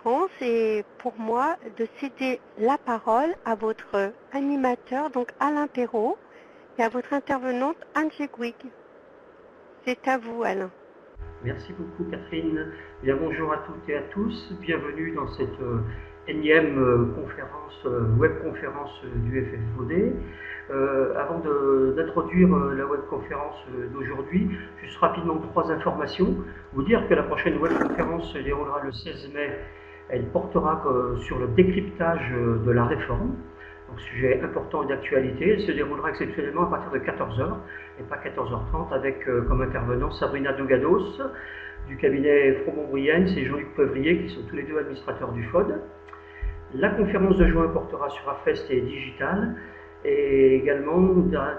grand, c'est pour moi de céder la parole à votre animateur, donc Alain Perrault, et à votre intervenante Anne Jegwig. C'est à vous, Alain. Merci beaucoup, Catherine. Bien, bonjour à toutes et à tous. Bienvenue dans cette énième conférence, webconférence du FFOD. Avant d'introduire la webconférence d'aujourd'hui, juste rapidement 3 informations. Vous dire que la prochaine webconférence se déroulera le 16 mai. Elle portera sur le décryptage de la réforme. Donc, sujet important et d'actualité. Elle se déroulera exceptionnellement à partir de 14 h et pas 14 h 30 avec comme intervenant Sabrina Dougados du cabinet Fromont-Brienne et Jean-Luc Peuvrier qui sont tous les deux administrateurs du FOD. La conférence de juin portera sur Afest et Digital. Et également,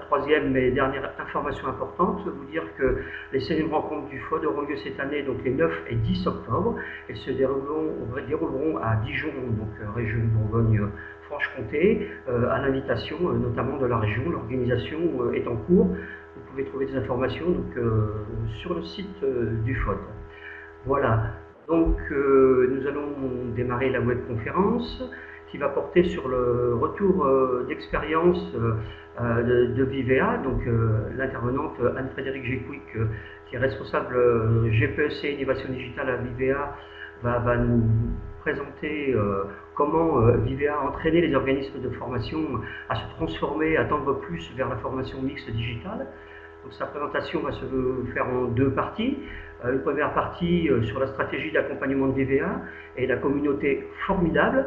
troisième et dernière information importante, vous dire que les 16e rencontres du FOD auront lieu cette année, donc les 9 et 10 octobre. Elles se dérouleront à Dijon, donc région Bourgogne-Franche-Comté, à l'invitation notamment de la région. L'organisation est en cours. Vous pouvez trouver des informations donc, sur le site du FOD. Voilà, donc nous allons démarrer la webconférence qui va porter sur le retour d'expérience de Vivea. Donc l'intervenante Anne-Frédérique Gécouic, qui est responsable GPEC Innovation Digitale à Vivea, va nous présenter comment Vivea a entraîné les organismes de formation à se transformer, à tendre plus vers la formation mixte digitale. Donc sa présentation va se faire en 2 parties. Une première partie sur la stratégie d'accompagnement de Vivea et la communauté formidable,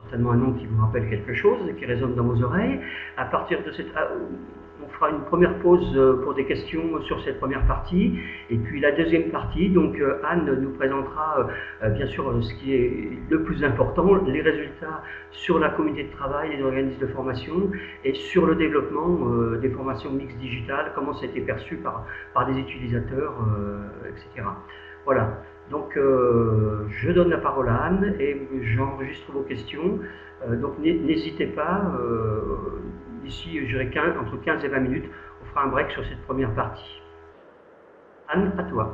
certainement un nom qui vous rappelle quelque chose et qui résonne dans vos oreilles. À partir de cette, on fera une première pause pour des questions sur cette première partie. Et puis la deuxième partie, donc Anne nous présentera bien sûr ce qui est le plus important, les résultats sur la communauté de travail et les organismes de formation et sur le développement des formations mixtes digitales, comment ça a été perçu par des utilisateurs, etc. Voilà. Donc je donne la parole à Anne et j'enregistre vos questions. Donc n'hésitez pas, ici je dirais entre 15 et 20 minutes, on fera un break sur cette première partie. Anne, à toi.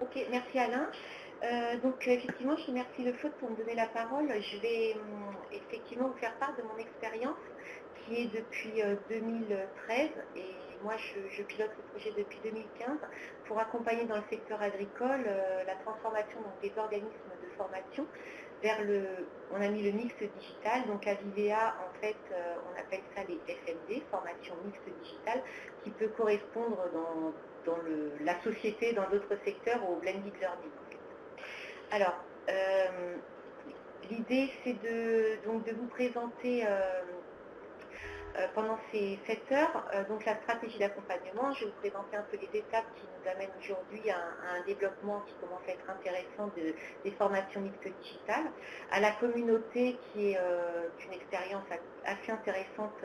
Ok, merci Alain. Donc effectivement, je remercie le FOD pour me donner la parole. Je vais effectivement vous faire part de mon expérience qui est depuis 2013 et moi je pilote ce projet depuis 2015 pour accompagner dans le secteur agricole la transformation donc, des organismes de formation vers on a mis le mixte digital, donc à Vivea en fait on appelle ça les FMD, formation mixte digitale, qui peut correspondre dans la société, dans d'autres secteurs, au blended learning. Alors, l'idée c'est de vous présenter pendant ces 7 heures donc la stratégie d'accompagnement. Je vais vous présenter un peu les étapes qui nous amènent aujourd'hui à un développement qui commence à être intéressant des formations mixtes digitales, à la communauté qui est une expérience assez intéressante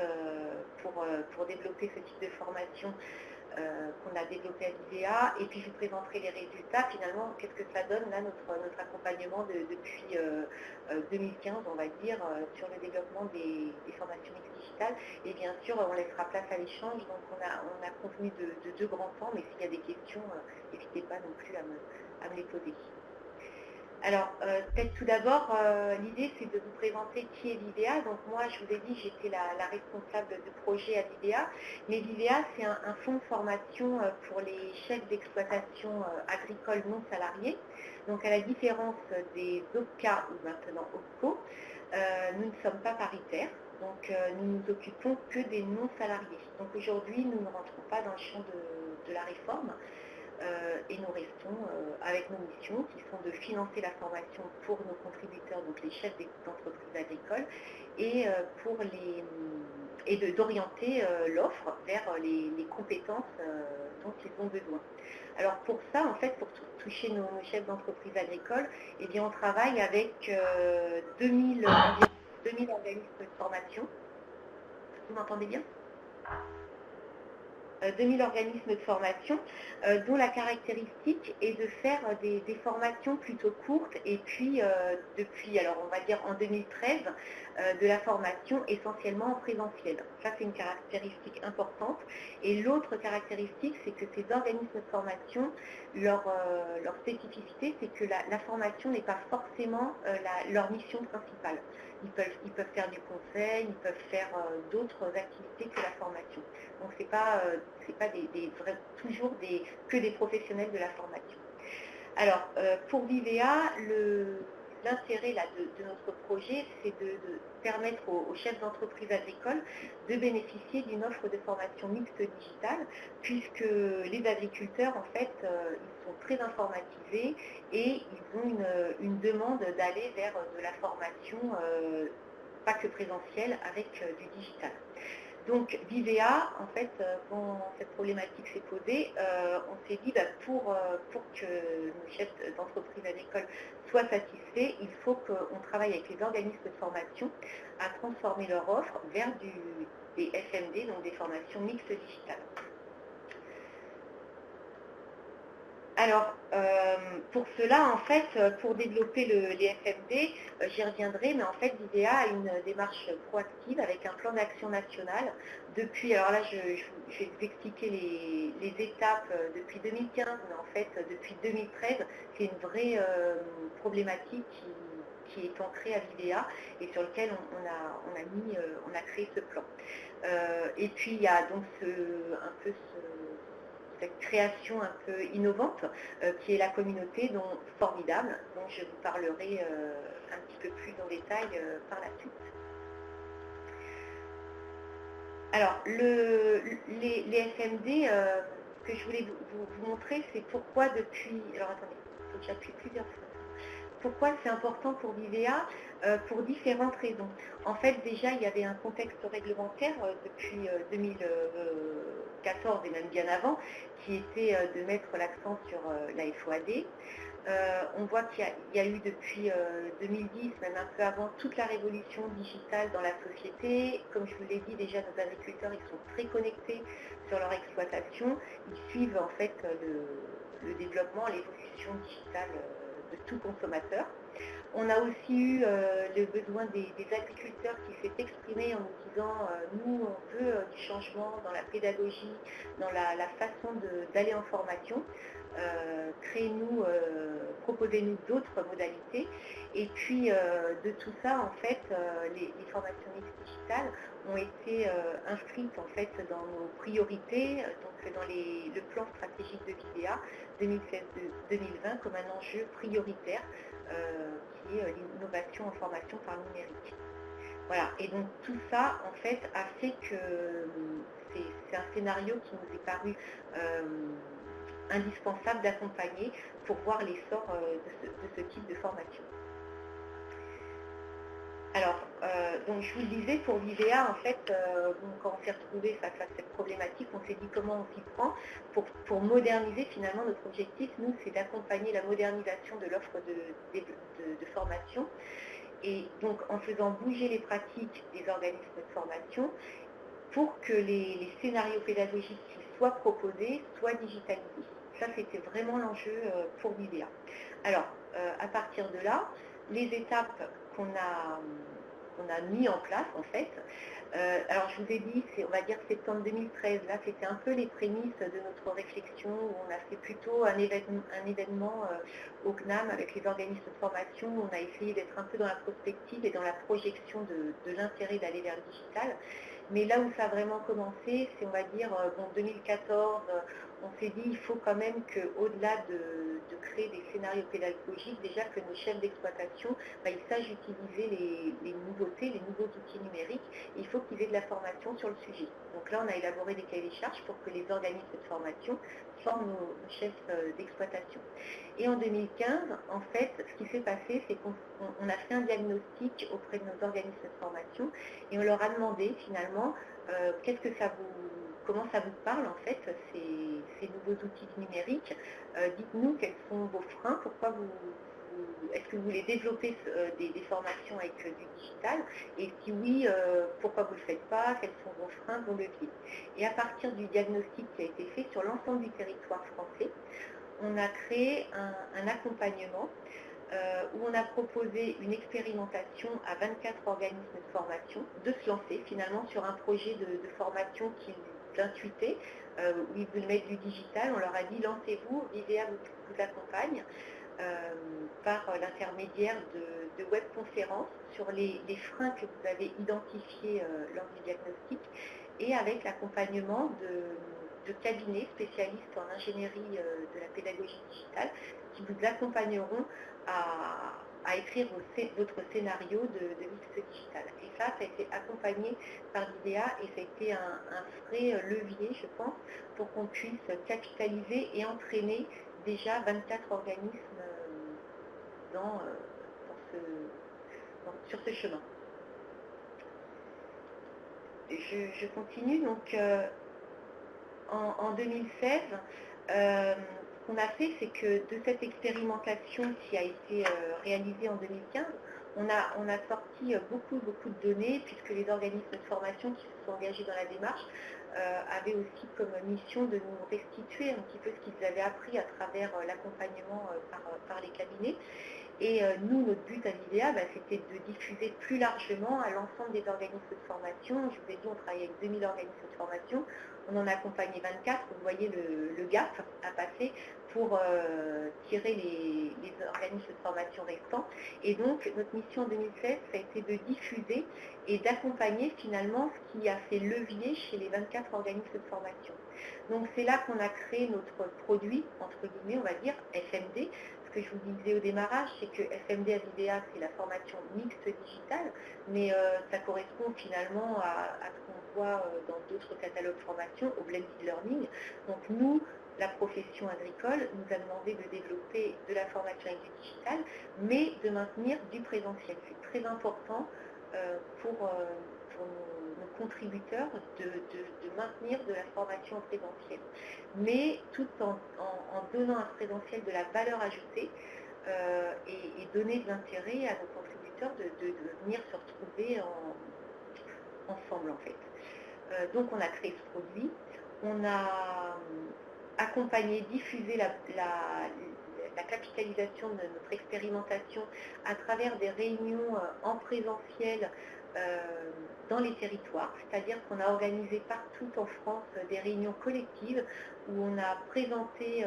pour développer ce type de formation qu'on a développé à Vivea, et puis je vous présenterai les résultats, finalement, qu'est-ce que ça donne là, notre accompagnement depuis 2015, on va dire, sur le développement des formations mixtes digitales, et bien sûr, on laissera place à l'échange, donc on a convenu de 2 grands temps, mais s'il y a des questions, n'hésitez pas non plus à me les poser. Alors, peut-être tout d'abord, l'idée c'est de vous présenter qui est Vivea. Donc moi, je vous ai dit, j'étais la responsable de projet à Vivea. Mais Vivea, c'est un fonds de formation pour les chefs d'exploitation agricole non salariés. Donc à la différence des OPCA ou maintenant OPCO, nous ne sommes pas paritaires. Donc nous nous occupons que des non salariés. Donc aujourd'hui, nous ne rentrons pas dans le champ de la réforme. Et nous restons avec nos missions qui sont de financer la formation pour nos contributeurs, donc les chefs d'entreprises agricoles, et d'orienter l'offre vers les compétences dont ils ont besoin. Alors pour ça, en fait, pour toucher nos chefs d'entreprises agricoles, eh bien, on travaille avec 2000 organismes de formation. Vous m'entendez bien ? 2000 organismes de formation, dont la caractéristique est de faire des formations plutôt courtes et puis depuis, alors on va dire en 2013, de la formation essentiellement en présentiel. Ça, c'est une caractéristique importante. Et l'autre caractéristique, c'est que ces organismes de formation, leur spécificité, c'est que la formation n'est pas forcément leur mission principale. Ils peuvent faire du conseil, ils peuvent faire d'autres activités que la formation. Donc, ce n'est pas toujours que des professionnels de la formation. Alors, pour Vivea, l'intérêt de notre projet, c'est de permettre aux chefs d'entreprise agricole de bénéficier d'une offre de formation mixte digitale, puisque les agriculteurs, en fait, ils sont très informatisés et ils ont une demande d'aller vers de la formation, pas que présentielle, avec du digital. Donc Vivea, en fait, quand cette problématique s'est posée, on s'est dit pour que nos chefs d'entreprise agricole soient satisfaits, il faut qu'on travaille avec les organismes de formation à transformer leur offre vers des FMD, donc des formations mixtes digitales. Alors, pour cela, en fait, pour développer les FMD, j'y reviendrai, mais en fait, Vivea a une démarche proactive avec un plan d'action national. Depuis, alors là, je vais vous expliquer les étapes depuis 2015, mais en fait, depuis 2013, c'est une vraie problématique qui est ancrée à Vivea et sur lequel on a créé ce plan. Et puis, il y a donc cette création un peu innovante qui est la communauté formidable, dont je vous parlerai un petit peu plus en détail par la suite. Alors, les FMD que je voulais vous montrer, c'est pourquoi depuis... Alors attendez, il faut que j'appuie plusieurs fois. Pourquoi c'est important pour Vivea? Pour différentes raisons. En fait, déjà, il y avait un contexte réglementaire depuis 2014 et même bien avant, qui était de mettre l'accent sur la FOAD. On voit qu'il y a eu depuis 2010, même un peu avant, toute la révolution digitale dans la société. Comme je vous l'ai dit, déjà, nos agriculteurs, ils sont très connectés sur leur exploitation. Ils suivent en fait le développement, l'évolution digitale de tout consommateur. On a aussi eu le besoin des agriculteurs qui s'est exprimé en nous disant nous, on veut du changement dans la pédagogie, dans la façon d'aller en formation. Créez-nous, proposez-nous d'autres modalités. Et puis de tout ça, en fait, les formations mixtes digitales ont été inscrites en fait dans nos priorités, donc dans le plan stratégique de Vivea 2016-2020 comme un enjeu prioritaire qui est l'innovation en formation par numérique. Voilà, et donc tout ça en fait a fait que c'est un scénario qui nous est paru indispensable d'accompagner pour voir l'essor de ce type de formation. Alors, donc je vous le disais, pour Vivea, en fait, quand on s'est retrouvé face à cette problématique, on s'est dit comment on s'y prend pour moderniser finalement notre objectif. Nous, c'est d'accompagner la modernisation de l'offre de formation et donc en faisant bouger les pratiques des organismes de formation pour que les scénarios pédagogiques qui soient proposés soient digitalisés. Ça, c'était vraiment l'enjeu pour Vivea. Alors, à partir de là, les étapes qu'on a mis en place, en fait, alors je vous ai dit, on va dire septembre 2013, là, c'était un peu les prémices de notre réflexion, où on a fait plutôt un événement au CNAM avec les organismes de formation, où on a essayé d'être un peu dans la prospective et dans la projection de l'intérêt d'aller vers le digital. Mais là où ça a vraiment commencé, c'est, on va dire, 2014, on s'est dit, il faut quand même qu'au-delà de créer des scénarios pédagogiques, déjà que nos chefs d'exploitation, ils sachent utiliser les nouveautés, les nouveaux outils numériques, et il faut qu'ils aient de la formation sur le sujet. Donc là, on a élaboré des cahiers des charges pour que les organismes de formation forment nos chefs d'exploitation. Et en 2015, en fait, ce qui s'est passé, c'est qu'on a fait un diagnostic auprès de nos organismes de formation et on leur a demandé finalement comment ça vous parle en fait, ces nouveaux outils numériques. Dites-nous quels sont vos freins, pourquoi vous est-ce que vous voulez développer des formations avec du digital? Et si oui, pourquoi vous ne le faites pas? Quels sont vos freins, vos leviers? Et à partir du diagnostic qui a été fait sur l'ensemble du territoire français, on a créé un accompagnement où on a proposé une expérimentation à 24 organismes de formation de se lancer finalement sur un projet de formation qu'ils intuitaient, où ils voulaient mettre du digital. On leur a dit lancez-vous, Vidéa vous accompagne par l'intermédiaire de webconférences sur les freins que vous avez identifiés lors du diagnostic et avec l'accompagnement de cabinets spécialistes en ingénierie de la pédagogie digitale qui vous accompagneront à écrire votre scénario de mixte digital. Et ça a été accompagné par Vidéa et ça a été un vrai levier, je pense, pour qu'on puisse capitaliser et entraîner déjà 24 organismes sur ce chemin. Je continue, donc en 2016, ce qu'on a fait, c'est que de cette expérimentation qui a été réalisée en 2015, on a sorti beaucoup de données, puisque les organismes de formation qui se sont engagés dans la démarche avaient aussi comme mission de nous restituer un petit peu ce qu'ils avaient appris à travers l'accompagnement par les cabinets. Et nous, notre but à Vidéa, c'était de diffuser plus largement à l'ensemble des organismes de formation. Je vous ai dit, on travaille avec 2000 organismes de formation. On en a accompagné 24. Vous voyez le gap à passer pour tirer les organismes de formation restants. Et donc, notre mission en 2016, ça a été de diffuser et d'accompagner finalement ce qui a fait levier chez les 24 organismes de formation. Donc, c'est là qu'on a créé notre produit, entre guillemets, on va dire, FMD. Ce que je vous disais au démarrage, c'est que FMD à Vidéa, c'est la formation mixte digitale, mais ça correspond finalement à ce qu'on voit dans d'autres catalogues de formation, au blended learning. Donc nous, la profession agricole, nous a demandé de développer de la formation avec du digital, mais de maintenir du présentiel. C'est très important pour nos contributeurs de maintenir de la formation en présentiel, mais tout en donnant à ce présentiel de la valeur ajoutée et donner de l'intérêt à nos contributeurs de venir se retrouver ensemble en fait. Donc on a créé ce produit, on a accompagné, diffusé la capitalisation de notre expérimentation à travers des réunions en présentiel dans les territoires, c'est-à-dire qu'on a organisé partout en France des réunions collectives où on a présenté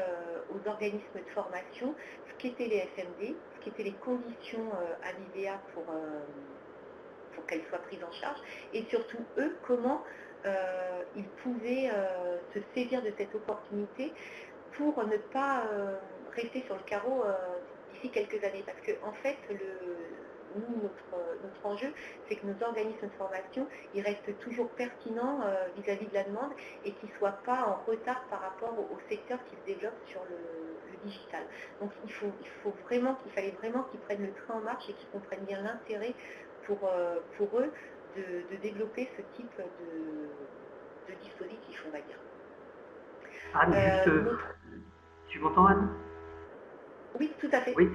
aux organismes de formation ce qu'étaient les FMD, ce qu'étaient les conditions à Vidéa pour qu'elles soient prises en charge, et surtout eux, comment ils pouvaient se saisir de cette opportunité pour ne pas rester sur le carreau d'ici quelques années. Parce que en fait, notre enjeu, c'est que nos organismes de formation, ils restent toujours pertinents vis-à-vis de la demande et qu'ils ne soient pas en retard par rapport au secteur qui se développe sur le digital. Donc il fallait vraiment qu'ils prennent le train en marche et qu'ils comprennent bien l'intérêt pour eux de développer ce type de dispositif, on va dire. Anne, tu m'entends, Anne? Oui, tout à fait. Oui.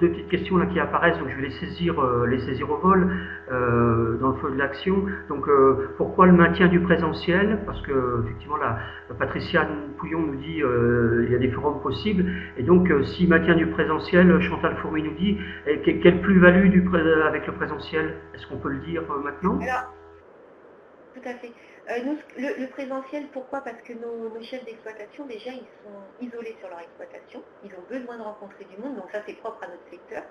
Deux petites questions là qui apparaissent, donc je vais les saisir au vol dans le feu de l'action. Donc pourquoi le maintien du présentiel? Parce que effectivement Patricia Pouillon nous dit il y a des forums possibles, et donc si maintien du présentiel, Chantal Fourmi nous dit quelle plus-value avec le présentiel? Est-ce qu'on peut le dire maintenant? Alors, tout à fait. Le présentiel, pourquoi? Parce que nos chefs d'exploitation, déjà, ils sont isolés sur leur exploitation. Ils ont besoin de rencontrer du monde, donc ça, c'est propre à notre secteur.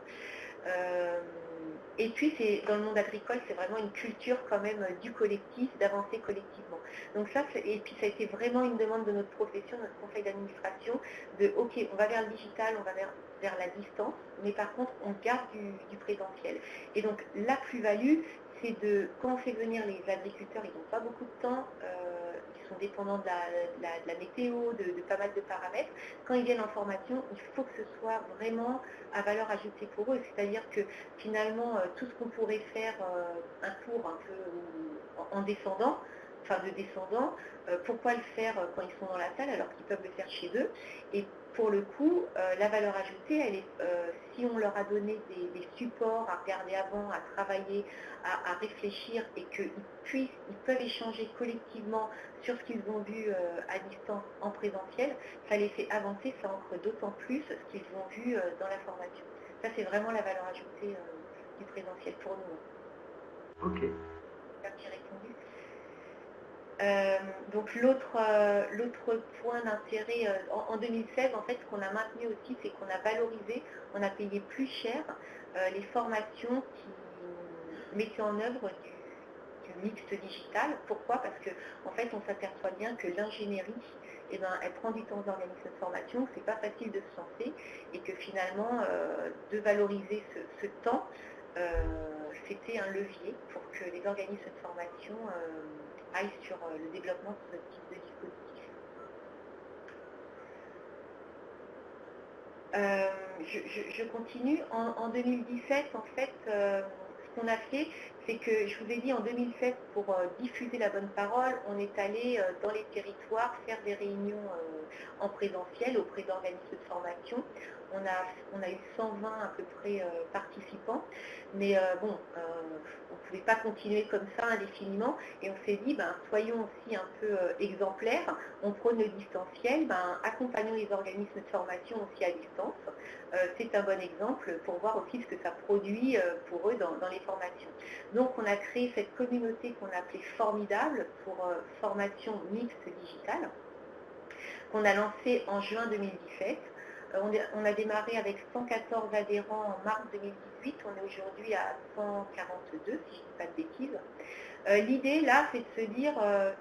Et puis, dans le monde agricole, c'est vraiment une culture quand même du collectif, d'avancer collectivement. Donc ça, et puis ça a été vraiment une demande de notre profession, notre conseil d'administration, de OK, on va vers le digital, on va vers la distance, mais par contre, on garde du présentiel. Et donc, la plus-value, c'est quand on fait venir les agriculteurs, ils n'ont pas beaucoup de temps, ils sont dépendants de la météo, de pas mal de paramètres. Quand ils viennent en formation, il faut que ce soit vraiment à valeur ajoutée pour eux. C'est-à-dire que finalement, tout ce qu'on pourrait faire un tour un peu en descendant, enfin de descendants, pourquoi le faire quand ils sont dans la salle alors qu'ils peuvent le faire chez eux. Et pour le coup, la valeur ajoutée, elle est, si on leur a donné des supports à regarder avant, à travailler, à réfléchir et ils peuvent échanger collectivement sur ce qu'ils ont vu à distance en présentiel, ça les fait avancer, ça ancre d'autant plus ce qu'ils ont vu dans la formation. Ça, c'est vraiment la valeur ajoutée du présentiel pour nous. Ok. J'ai répondu. Donc l'autre point d'intérêt en 2016, en fait, ce qu'on a maintenu aussi, c'est qu'on a valorisé, on a payé plus cher les formations qui mettaient en œuvre du mixte digital. Pourquoi? Parce que en fait, on s'aperçoit bien que l'ingénierie, eh ben, elle prend du temps d'organiser cette formation, c'est pas facile de se lancer, et que finalement, de valoriser ce temps, c'était un levier pour que les organismes de formation aillent sur le développement de ce type de dispositif. Je continue. En 2017, en fait, ce qu'on a fait, c'est que je vous ai dit en 2016, pour diffuser la bonne parole, on est allé dans les territoires faire des réunions en présentiel auprès d'organismes de formation. On a eu 120 à peu près participants, mais on ne pouvait pas continuer comme ça indéfiniment, et on s'est dit, soyons aussi un peu exemplaires, on prône le distanciel, accompagnons les organismes de formation aussi à distance. C'est un bon exemple pour voir aussi ce que ça produit pour eux dans les formations. Donc on a créé cette communauté qu'on a appelée Formidable pour formation mixte digitale, qu'on a lancée en juin 2017. On a démarré avec 114 adhérents en mars 2018, on est aujourd'hui à 142, si je ne dis pas de bêtises. L'idée là, c'est de se dire,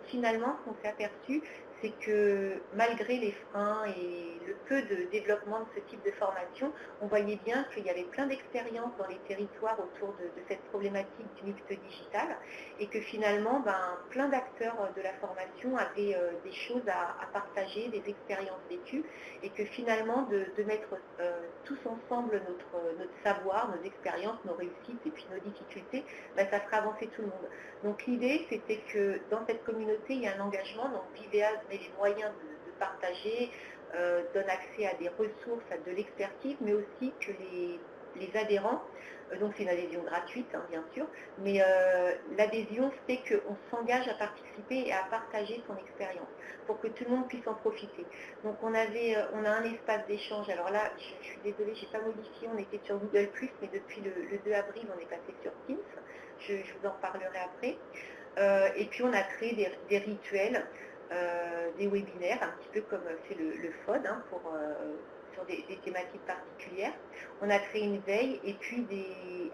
finalement, ce qu'on s'est aperçu, c'est que malgré les freins et le peu de développement de ce type de formation, on voyait bien qu'il y avait plein d'expériences dans les territoires autour de cette problématique du mixte digital, et que finalement, plein d'acteurs de la formation avaient des choses à partager, des expériences vécues, et que finalement, de mettre tous ensemble notre savoir, nos expériences, nos réussites et puis nos difficultés, ça ferait avancer tout le monde. Donc l'idée, c'était que dans cette communauté, il y a un engagement, donc Vivea met les moyens de partager, donne accès à des ressources, à de l'expertise, mais aussi que les adhérents, donc c'est une adhésion gratuite, bien sûr, mais l'adhésion fait qu'on s'engage à participer et à partager son expérience pour que tout le monde puisse en profiter. Donc on a un espace d'échange. Alors là, je suis désolée, je n'ai pas modifié, on était sur Google+, mais depuis le 2 avril, on est passé sur Teams. Je vous en parlerai après. Et puis on a créé des rituels, des webinaires, un petit peu comme c'est le FOD, sur des thématiques particulières. On a créé une veille et puis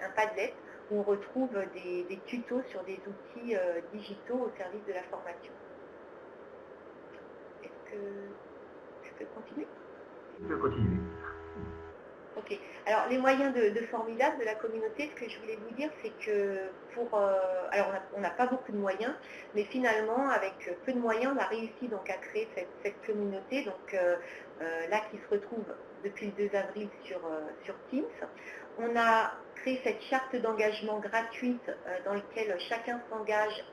un Padlet où on retrouve des tutos sur des outils digitaux au service de la formation. Est-ce que je peux continuer? Je peux continuer. Ok. Alors, les moyens de Formidable, de la communauté, ce que je voulais vous dire, c'est que alors, on n'a pas beaucoup de moyens, mais finalement, avec peu de moyens, on a réussi donc à créer cette communauté, donc là, qui se retrouve depuis le 2 avril sur Teams. On a créé cette charte d'engagement gratuite dans laquelle chacun s'engage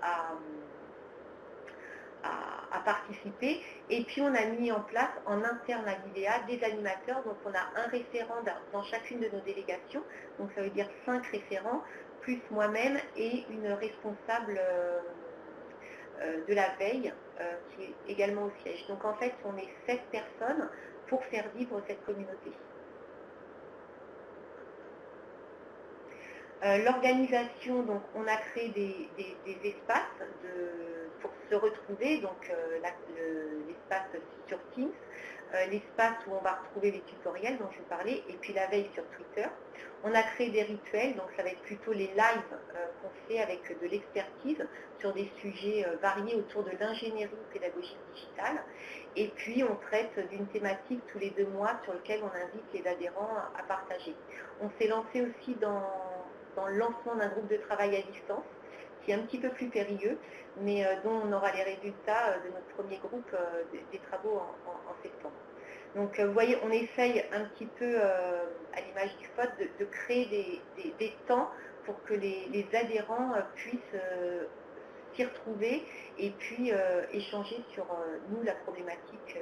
à participer, et puis on a mis en place en interne à Vivea des animateurs, donc on a un référent dans chacune de nos délégations, donc ça veut dire 5 référents, plus moi-même et une responsable de la veille qui est également au siège. Donc en fait on est 7 personnes pour faire vivre cette communauté. L'organisation, donc on a créé des espaces pour se retrouver, donc l'espace sur Teams, l'espace où on va retrouver les tutoriels dont je vous parlais, et puis la veille sur Twitter. On a créé des rituels, donc ça va être plutôt les lives qu'on fait avec de l'expertise sur des sujets variés autour de l'ingénierie pédagogique digitale. Et puis on traite d'une thématique tous les 2 mois sur lequel on invite les adhérents à partager. On s'est lancé aussi dans le lancement d'un groupe de travail à distance, qui est un petit peu plus périlleux, mais dont on aura les résultats de notre premier groupe des travaux en septembre. Donc vous voyez, on essaye un petit peu, à l'image du FOD, de créer des temps pour que les adhérents puissent s'y retrouver et puis échanger sur, nous, la problématique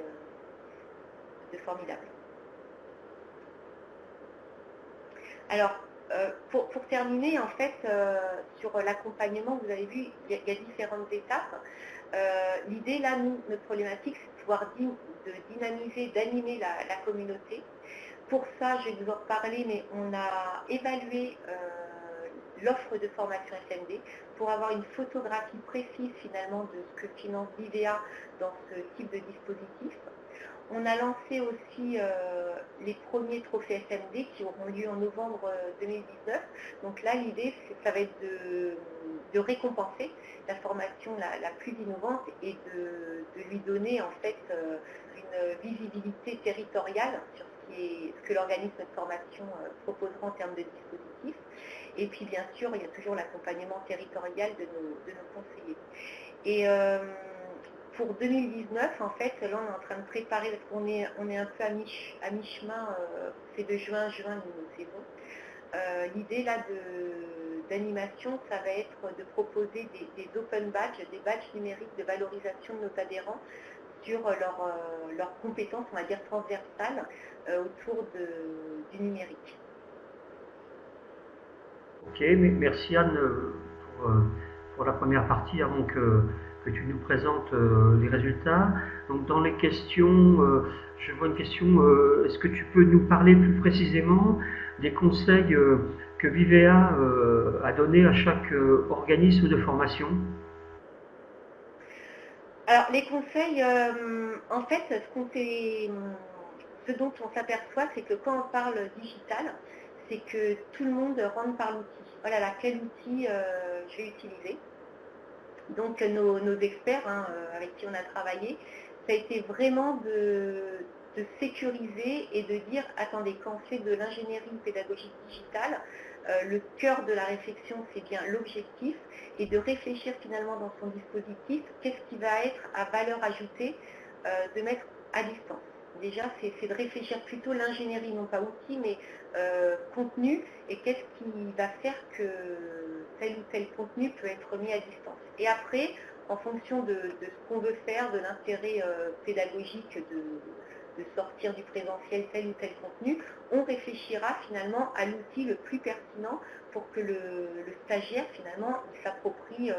de Formidable. Alors, pour terminer, en fait, sur l'accompagnement, vous avez vu, il y a différentes étapes. L'idée, là, nous, notre problématique, c'est de pouvoir dynamiser, d'animer la communauté. Pour ça, je vais vous en reparler, mais on a évalué l'offre de formation FMD pour avoir une photographie précise, finalement, de ce que finance l'IVA dans ce type de dispositif. On a lancé aussi les premiers trophées FMD qui auront lieu en novembre 2019. Donc là, l'idée, ça va être de récompenser la formation la plus innovante et de lui donner en fait une visibilité territoriale sur ce que l'organisme de formation proposera en termes de dispositifs. Et puis bien sûr, il y a toujours l'accompagnement territorial de nos conseillers. Et pour 2019, en fait, là on est en train de préparer, parce qu'on est un peu à mi-chemin, c'est de juin à juin nos saisons. L'idée là d'animation, ça va être de proposer des open badges, des badges numériques de valorisation de nos adhérents sur leurs compétences, on va dire transversales, autour du numérique. Ok, merci Anne pour la première partie avant que tu nous présentes les résultats. Donc dans les questions, je vois une question, est-ce que tu peux nous parler plus précisément des conseils que Vivea a donnés à chaque organisme de formation? Alors les conseils, en fait, ce dont on s'aperçoit, c'est que quand on parle digital, c'est que tout le monde rentre par l'outil. Voilà, quel outil je vais utiliser. Donc nos experts avec qui on a travaillé, ça a été vraiment de sécuriser et de dire, attendez, quand on fait de l'ingénierie pédagogique digitale, le cœur de la réflexion, c'est bien l'objectif, et de réfléchir finalement dans son dispositif, qu'est-ce qui va être à valeur ajoutée de mettre à distance. Déjà, c'est de réfléchir plutôt l'ingénierie, non pas outil, mais contenu, et qu'est-ce qui va faire que tel ou tel contenu peut être mis à distance. Et après, en fonction de ce qu'on veut faire, de l'intérêt pédagogique de sortir du présentiel tel ou tel contenu, on réfléchira finalement à l'outil le plus pertinent pour que le stagiaire finalement s'approprie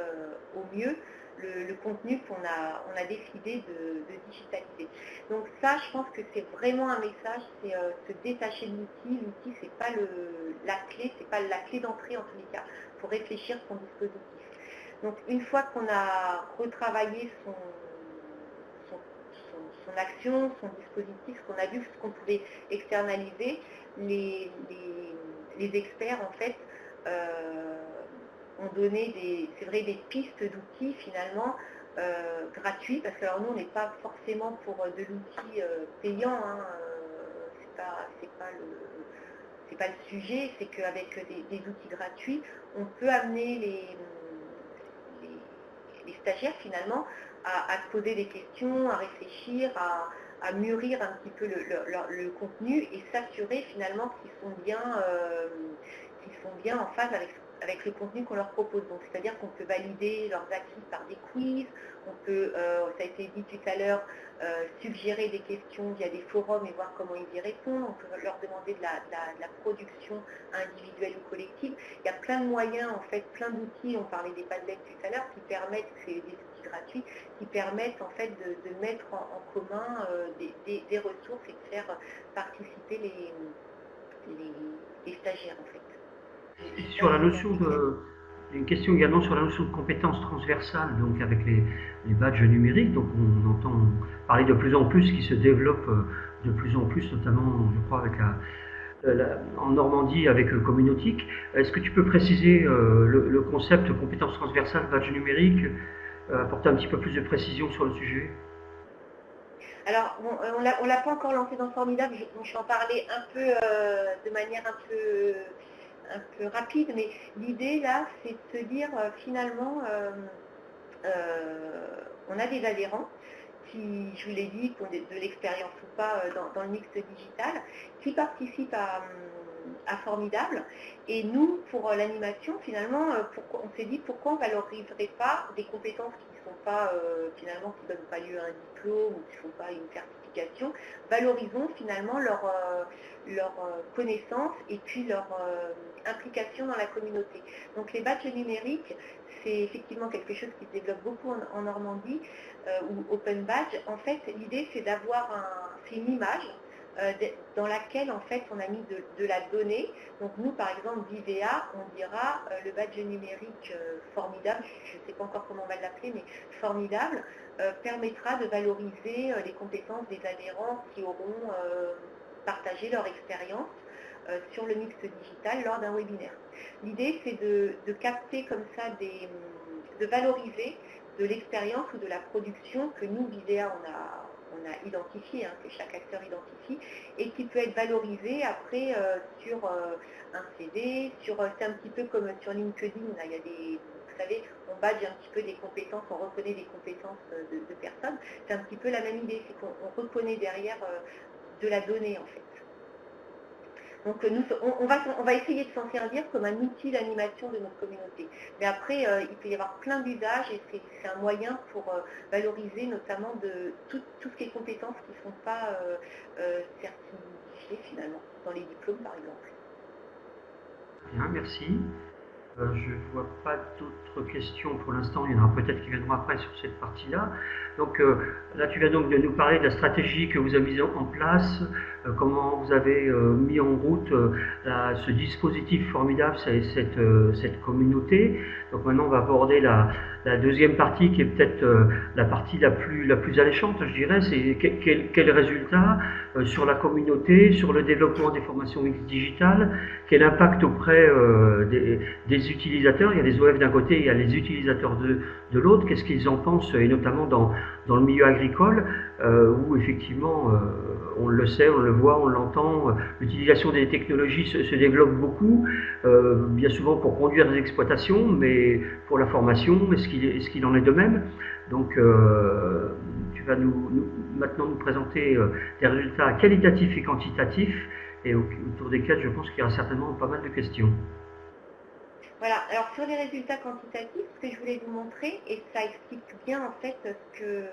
au mieux le contenu qu'on a décidé de digitaliser. Donc ça, je pense que c'est vraiment un message, c'est se détacher de l'outil. L'outil, c'est pas la clé, c'est pas la clé d'entrée en tous les cas, pour réfléchir son dispositif. Donc une fois qu'on a retravaillé son action, son dispositif, ce qu'on a vu, ce qu'on pouvait externaliser, les experts en fait ont donné des pistes d'outils finalement gratuits, parce que alors nous on n'est pas forcément pour de l'outil payant, c'est pas le sujet, c'est qu'avec des outils gratuits, on peut amener les stagiaires finalement à se poser des questions, à réfléchir, à mûrir un petit peu le contenu et s'assurer finalement qu'ils sont bien en phase avec le contenu qu'on leur propose. Donc c'est-à-dire qu'on peut valider leurs acquis par des quiz, on peut, ça a été dit tout à l'heure, suggérer des questions via des forums et voir comment ils y répondent, on peut leur demander de la production individuelle ou collective. Il y a plein de moyens, en fait, plein d'outils, on parlait des Padlet tout à l'heure, qui permettent, c'est des outils gratuits, qui permettent en fait de mettre en commun des ressources et de faire participer les stagiaires en fait. Et sur la notion une question également sur la notion de compétences transversales, donc avec les badges numériques, donc on entend parler de plus en plus, qui se développent de plus en plus, notamment je crois avec en Normandie avec Communautique. Est-ce que tu peux préciser le concept de compétences transversales, badge numérique, apporter un petit peu plus de précision sur le sujet? Alors, bon, on ne l'a pas encore lancé dans Formidable, donc je vais en parler un peu de manière un peu rapide, mais l'idée là, c'est de se dire finalement, on a des adhérents qui, je vous l'ai dit, qui ont de l'expérience ou pas dans le mix digital, qui participent à formidable. Et nous, pour l'animation, finalement, on s'est dit pourquoi on ne valoriserait pas des compétences qui ne sont pas, finalement, qui ne donnent pas lieu à un diplôme ou qui ne font pas une certification. Valorisons finalement leur connaissance et puis leur implication dans la communauté. Donc les badges numériques, c'est effectivement quelque chose qui se développe beaucoup en Normandie, ou Open Badge. En fait, l'idée, c'est d'avoir une image dans laquelle, en fait, on a mis de la donnée. Donc nous, par exemple, d'IVA, on dira le badge numérique formidable, je ne sais pas encore comment on va l'appeler, mais formidable, permettra de valoriser les compétences des adhérents qui auront partagé leur expérience sur le mixte digital lors d'un webinaire. L'idée, c'est de capter comme ça, de valoriser de l'expérience ou de la production que nous, Vidéa, on a identifié, hein, que chaque acteur identifie, et qui peut être valorisé après sur un CV, c'est un petit peu comme sur LinkedIn, là, il y a vous savez, on badge un petit peu des compétences, on reconnaît des compétences de personnes. C'est un petit peu la même idée, c'est qu'on reconnaît derrière de la donnée, en fait. Donc nous, on va essayer de s'en servir comme un outil d'animation de notre communauté. Mais après, il peut y avoir plein d'usages et c'est un moyen pour valoriser notamment de toutes les compétences qui ne sont pas certifiées finalement, dans les diplômes par exemple. Bien, merci. Je ne vois pas d'autres questions pour l'instant, il y en aura peut-être qui viendront après sur cette partie-là. Donc là, tu viens donc de nous parler de la stratégie que vous avez mise en place, comment vous avez mis en route ce dispositif formidable, cette communauté. Donc maintenant, on va aborder la deuxième partie qui est peut-être la partie la plus alléchante, je dirais, c'est quel résultat sur la communauté, sur le développement des formations mixtes digitales, quel impact auprès des utilisateurs. Il y a les OF d'un côté, il y a les utilisateurs de l'autre, qu'est-ce qu'ils en pensent, et notamment dans le milieu agricole, où effectivement, on le sait, on le voit, on l'entend, l'utilisation des technologies se développe beaucoup, bien souvent pour conduire des exploitations, mais pour la formation, est-ce qu'il en est de même? Donc, tu vas maintenant nous présenter des résultats qualitatifs et quantitatifs, et autour desquels je pense qu'il y aura certainement pas mal de questions. Voilà, alors sur les résultats quantitatifs, ce que je voulais vous montrer, et ça explique bien en fait ce que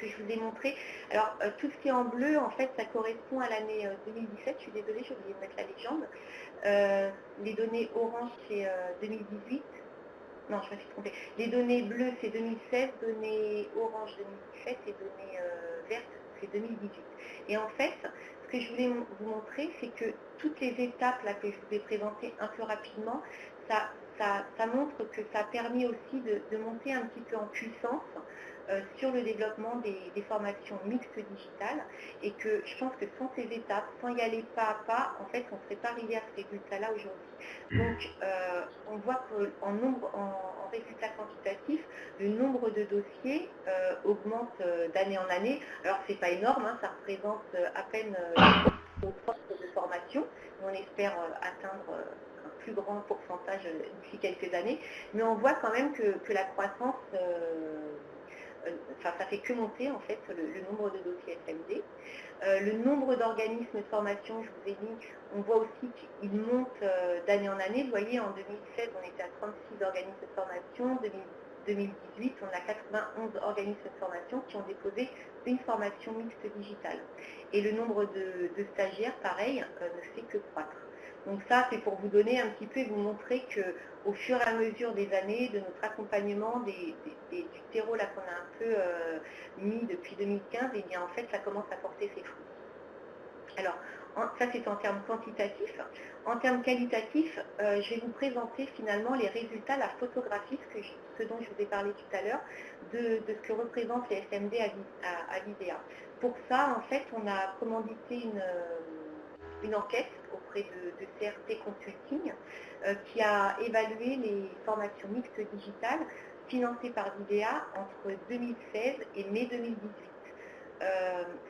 je vous ai montré. Alors tout ce qui est en bleu, en fait, ça correspond à l'année 2017, je suis désolée, j'ai oublié de mettre la légende. Les données orange, c'est 2018. Non, je me suis trompée. Les données bleues, c'est 2016, données orange 2017 et données vertes, c'est 2018. Et en fait, ce que je voulais vous montrer, c'est que toutes les étapes là, que je vous ai présentées un peu rapidement, ça montre que ça a permis aussi de monter un petit peu en puissance sur le développement des formations mixtes digitales, et que je pense que sans ces étapes, sans y aller pas à pas, en fait, on ne serait pas arrivé à ce résultat-là aujourd'hui. Donc, on voit qu'en résultat quantitatif, le nombre de dossiers augmente d'année en année. Alors, c'est pas énorme, hein, ça représente à peine le poste de formation. On espère atteindre un plus grand pourcentage d'ici quelques années, mais on voit quand même que la croissance ça fait que monter en fait le nombre de dossiers FMD. Le nombre d'organismes de formation, je vous ai dit, on voit aussi qu'il monte d'année en année. Vous voyez, en 2016, on était à 36 organismes de formation. 2018, on a 91 organismes de formation qui ont déposé une formation mixte digitale. Et le nombre de stagiaires, pareil, ne fait que croître. Donc ça, c'est pour vous donner un petit peu et vous montrer qu'au fur et à mesure des années, de notre accompagnement, du terreau là qu'on a un peu mis depuis 2015, et bien en fait, ça commence à porter ses fruits. Alors, ça c'est en termes quantitatifs. En termes qualitatifs, je vais vous présenter finalement les résultats, la photographie, ce dont je vous ai parlé tout à l'heure, de ce que représentent les FMD à Vidéa. Pour ça, en fait, on a commandité une enquête auprès de CRT Consulting qui a évalué les formations mixtes digitales financées par Vidéa entre 2016 et mai 2018.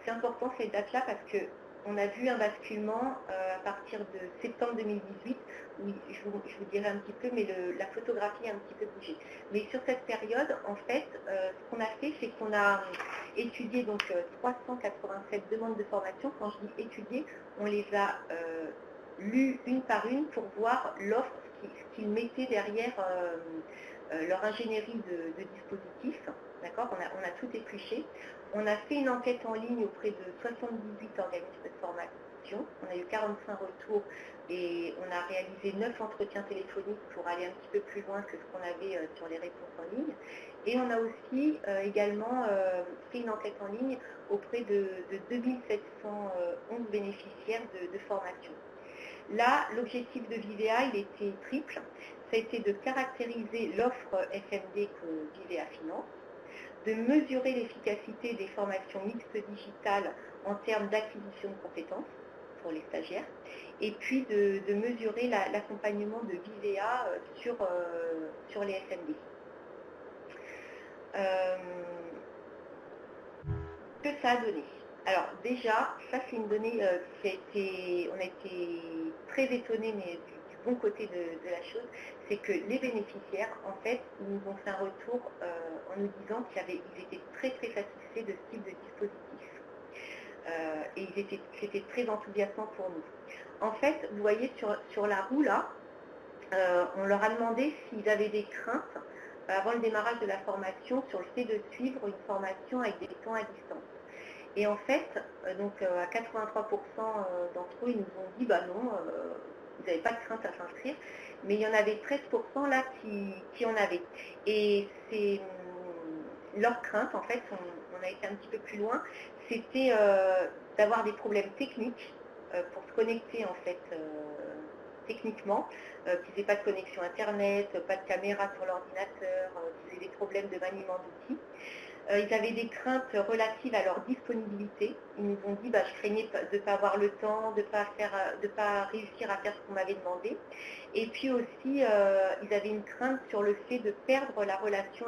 C'est important cette date-là parce qu'on a vu un basculement à partir de septembre 2018, où je vous dirai un petit peu, mais la photographie a un petit peu bougé. Mais sur cette période, en fait, ce qu'on a fait, c'est qu'on a étudié donc 387 demandes de formation. Quand je dis étudier, on les a lues une par une pour voir l'offre qu'ils mettaient derrière leur ingénierie de dispositifs. D'accord, on a tout épluché. On a fait une enquête en ligne auprès de 78 organismes de formation. On a eu 45 retours et on a réalisé 9 entretiens téléphoniques pour aller un petit peu plus loin que ce qu'on avait sur les réponses en ligne. Et on a aussi également fait une enquête en ligne auprès de 2711 bénéficiaires de formation. Là, l'objectif de Vivea, il était triple. Ça a été de caractériser l'offre FMD que Vivea finance, de mesurer l'efficacité des formations mixtes digitales en termes d'acquisition de compétences pour les stagiaires, et puis de mesurer l'accompagnement de Vivea sur les FMD. Que ça a donné? Alors déjà, ça c'est une donnée on a été très étonnés, mais du bon côté de la chose, c'est que les bénéficiaires, en fait, nous ont fait un retour en nous disant qu'ils étaient très très satisfaits de ce type de dispositif. Et c'était très enthousiasmant pour nous. En fait, vous voyez sur la roue là, on leur a demandé s'ils avaient des craintes avant le démarrage de la formation sur le fait de suivre une formation avec des temps à distance. Et en fait, donc à 83% d'entre eux, ils nous ont dit bah non, ils n'avaient pas de crainte à s'inscrire, mais il y en avait 13% là qui en avaient. Et c'est leur crainte, en fait, on a été un petit peu plus loin, c'était d'avoir des problèmes techniques pour se connecter en fait techniquement, qu'ils n'aient pas de connexion internet, pas de caméra sur l'ordinateur, qu'ils aient des problèmes de maniement d'outils. Ils avaient des craintes relatives à leur disponibilité. Ils nous ont dit bah, je craignais de ne pas avoir le temps, de ne pas réussir à faire ce qu'on m'avait demandé. Et puis aussi, ils avaient une crainte sur le fait de perdre la relation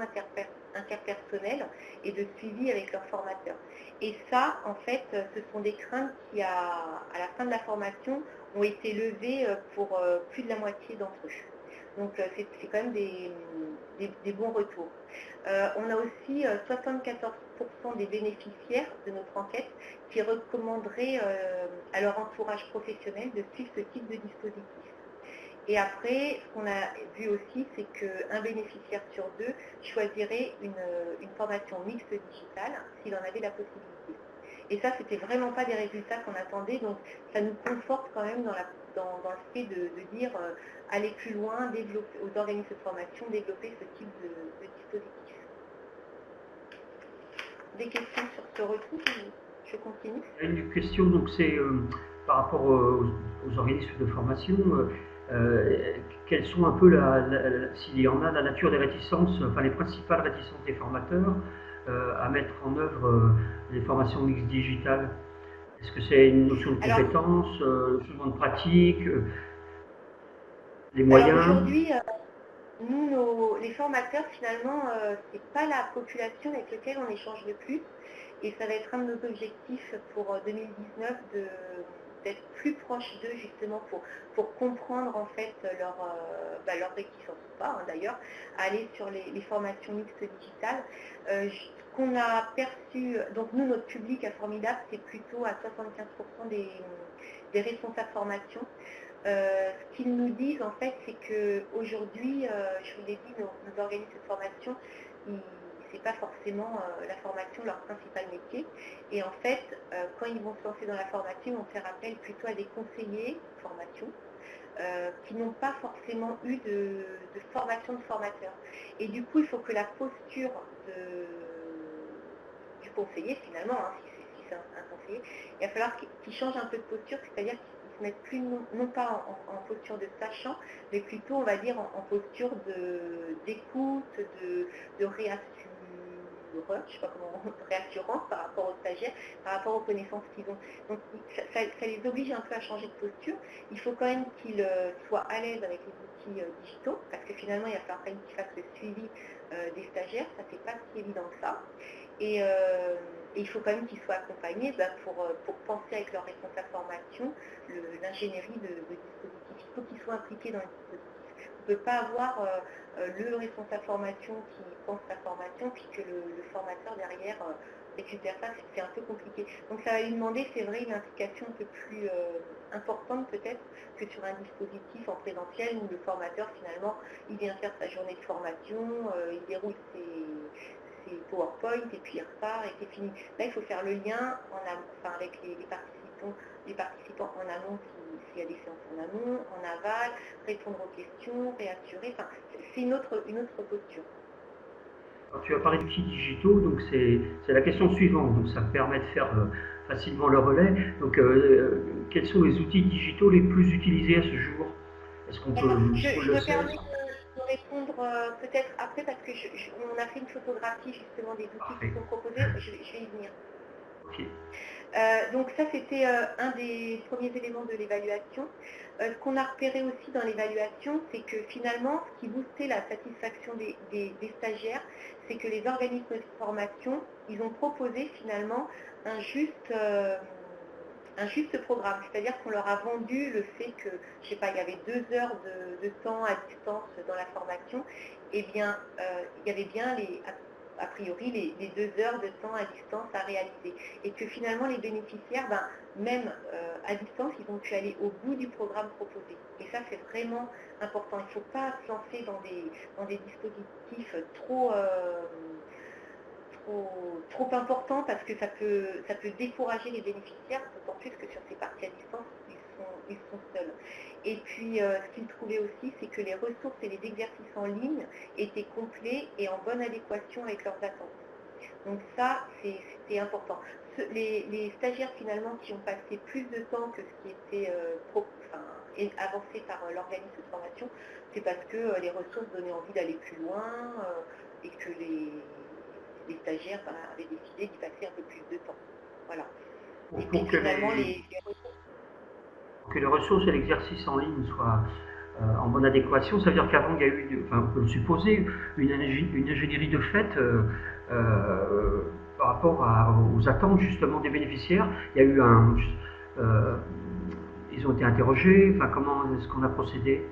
interpersonnelle et de suivi avec leur formateur. Et ça, en fait, ce sont des craintes qui, à la fin de la formation, ont été levées pour plus de la moitié d'entre eux. Donc c'est quand même des bons retours. On a aussi 74% des bénéficiaires de notre enquête qui recommanderaient à leur entourage professionnel de suivre ce type de dispositif. Et après, ce qu'on a vu aussi, c'est qu'un bénéficiaire sur deux choisirait une formation mixte digitale s'il en avait la possibilité. Et ça, c'était vraiment pas des résultats qu'on attendait, donc ça nous conforte quand même dans le fait de dire aller plus loin, développer aux organismes de formation, développer ce type de dispositif. Des questions sur ce retour? Je continue. Une question, donc c'est par rapport aux organismes de formation, quelles sont un peu, s'il y en a, la nature des réticences, enfin les principales réticences des formateurs à mettre en œuvre les formations mixtes digitales? Est-ce que c'est une notion de compétence, changement de pratique, les moyens? Alors aujourd'hui, nous, les formateurs, finalement, c'est pas la population avec laquelle on échange le plus. Et ça va être un de nos objectifs pour 2019 d'être plus proche d'eux justement pour comprendre en fait leur réticence ou pas d'ailleurs à aller sur les formations mixtes digitales. Ce qu'on a perçu, donc nous notre public à Formidable c'est plutôt à 75% des responsables formation. Ce qu'ils nous disent en fait c'est qu'aujourd'hui, je vous l'ai dit, nos organismes de formation, c'est pas forcément la formation leur principal métier. Et en fait, quand ils vont se lancer dans la formation, on fait appel plutôt à des conseillers de formation qui n'ont pas forcément eu de formation de formateur. Et du coup, il faut que la posture du conseiller, finalement, si c'est un conseiller, il va falloir qu'il change un peu de posture, c'est-à-dire qu'ils se mettent plus non pas en posture de sachant, mais plutôt, on va dire, en posture d'écoute, de réassurance, je sais pas comment, réassurance par rapport aux stagiaires, par rapport aux connaissances qu'ils ont. Donc ça les oblige un peu à changer de posture. Il faut quand même qu'ils soient à l'aise avec les outils digitaux, parce que finalement il va falloir quand même qu'ils fassent le suivi des stagiaires, ça c'est pas si évident que ça. Et il faut quand même qu'ils soient accompagnés pour penser avec leur responsable formation l'ingénierie de dispositifs. Il faut qu'ils soient impliqués dans les dispositifs. On ne peut pas avoir le responsable formation qui pense la formation, puis que le formateur derrière etc. Ça, c'est un peu compliqué. Donc ça va lui demander, c'est vrai, une implication un peu plus importante peut-être que sur un dispositif en présentiel où le formateur finalement il vient faire sa journée de formation, il déroule ses PowerPoint et puis il repart et c'est fini. Là il faut faire le lien avec les participants en amont s'il y a des séances en amont, en aval, répondre aux questions, réassurer, enfin c'est une autre posture. Alors, tu as parlé d'outils digitaux, donc c'est la question suivante, donc ça me permet de faire facilement le relais. Donc quels sont les outils digitaux les plus utilisés à ce jour? Est-ce qu'on peut je me permets de répondre peut-être après parce que on a fait une photographie justement des outils qui sont proposés, je vais y venir. Okay. Donc ça c'était un des premiers éléments de l'évaluation. Ce qu'on a repéré aussi dans l'évaluation, c'est que finalement ce qui boostait la satisfaction des stagiaires, c'est que les organismes de formation, ils ont proposé finalement un juste programme, c'est-à-dire qu'on leur a vendu le fait que, je sais pas, il y avait 2 heures de temps à distance dans la formation, et bien il y avait bien a priori les 2 heures de temps à distance à réaliser. Et que finalement les bénéficiaires, même à distance, ils ont pu aller au bout du programme proposé. Et ça c'est vraiment important. Il ne faut pas se lancer dans des dispositifs trop important parce que ça peut décourager les bénéficiaires, d'autant plus que sur ces parties à distance, ils sont seuls. Et puis, ce qu'ils trouvaient aussi, c'est que les ressources et les exercices en ligne étaient complets et en bonne adéquation avec leurs attentes. Donc ça, c'était important. Les stagiaires, finalement, qui ont passé plus de temps que ce qui était avancé par l'organisme de formation, c'est parce que les ressources donnaient envie d'aller plus loin et que les stagiaires avaient décidé d'y passer un peu plus de temps. Voilà. Et puis finalement, pour que les ressources et l'exercice en ligne soient en bonne adéquation, ça veut dire qu'avant, il y a eu, on peut le supposer, une ingénierie de fait par rapport aux attentes justement des bénéficiaires. Il y a eu ils ont été interrogés, comment est-ce qu'on a procédé?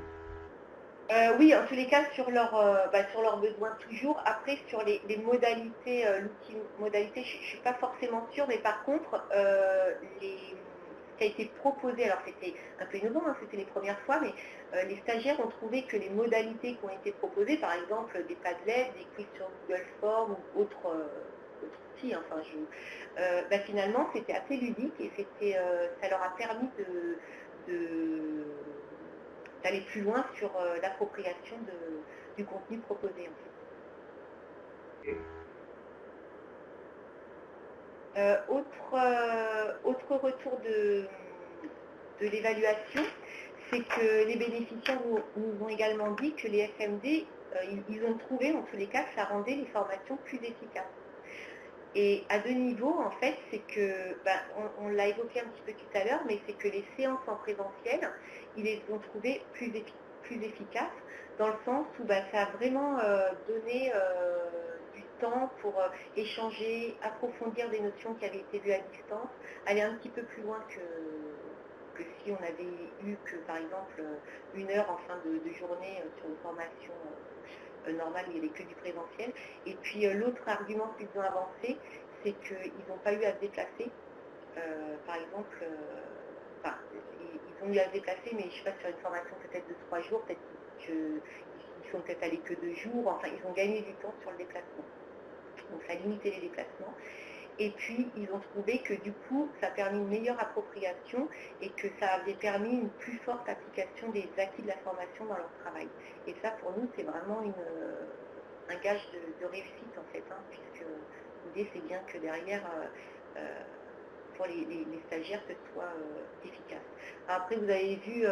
Oui, en tous les cas, sur leurs besoins toujours. Après, sur les modalités, l'outil modalité, je ne suis pas forcément sûre, mais par contre, ce qui a été proposé, alors c'était un peu innovant, c'était les premières fois, mais les stagiaires ont trouvé que les modalités qui ont été proposées, par exemple des Padlet, des quiz sur Google Forms ou autres outils, finalement, c'était assez ludique et ça leur a permis d'aller plus loin sur l'appropriation du contenu proposé. En fait. Autre retour de l'évaluation, c'est que les bénéficiaires nous ont également dit que les FMD, ils ont trouvé en tous les cas que ça rendait les formations plus efficaces. Et à 2 niveaux, en fait, c'est que, on l'a évoqué un petit peu tout à l'heure, mais c'est que les séances en présentiel, ils les ont trouvées plus efficaces, dans le sens où ça a vraiment donné du temps pour échanger, approfondir des notions qui avaient été vues à distance, aller un petit peu plus loin que si on avait eu que, par exemple, 1 heure en fin de journée sur une formation normale où il n'y avait que du présentiel. Et puis l'autre argument qu'ils ont avancé, c'est qu'ils n'ont pas eu à se déplacer. Par exemple, ils ont eu à se déplacer, mais je ne sais pas, sur une formation peut-être de 3 jours, peut-être qu'ils sont peut-être allés que 2 jours, enfin ils ont gagné du temps sur le déplacement. Donc ça a limité les déplacements. Et puis, ils ont trouvé que du coup, ça a permis une meilleure appropriation et que ça avait permis une plus forte application des acquis de la formation dans leur travail. Et ça, pour nous, c'est vraiment un gage de réussite, en fait, puisque l'idée, c'est bien que derrière, pour les stagiaires, ce soit efficace. Alors après, vous avez vu,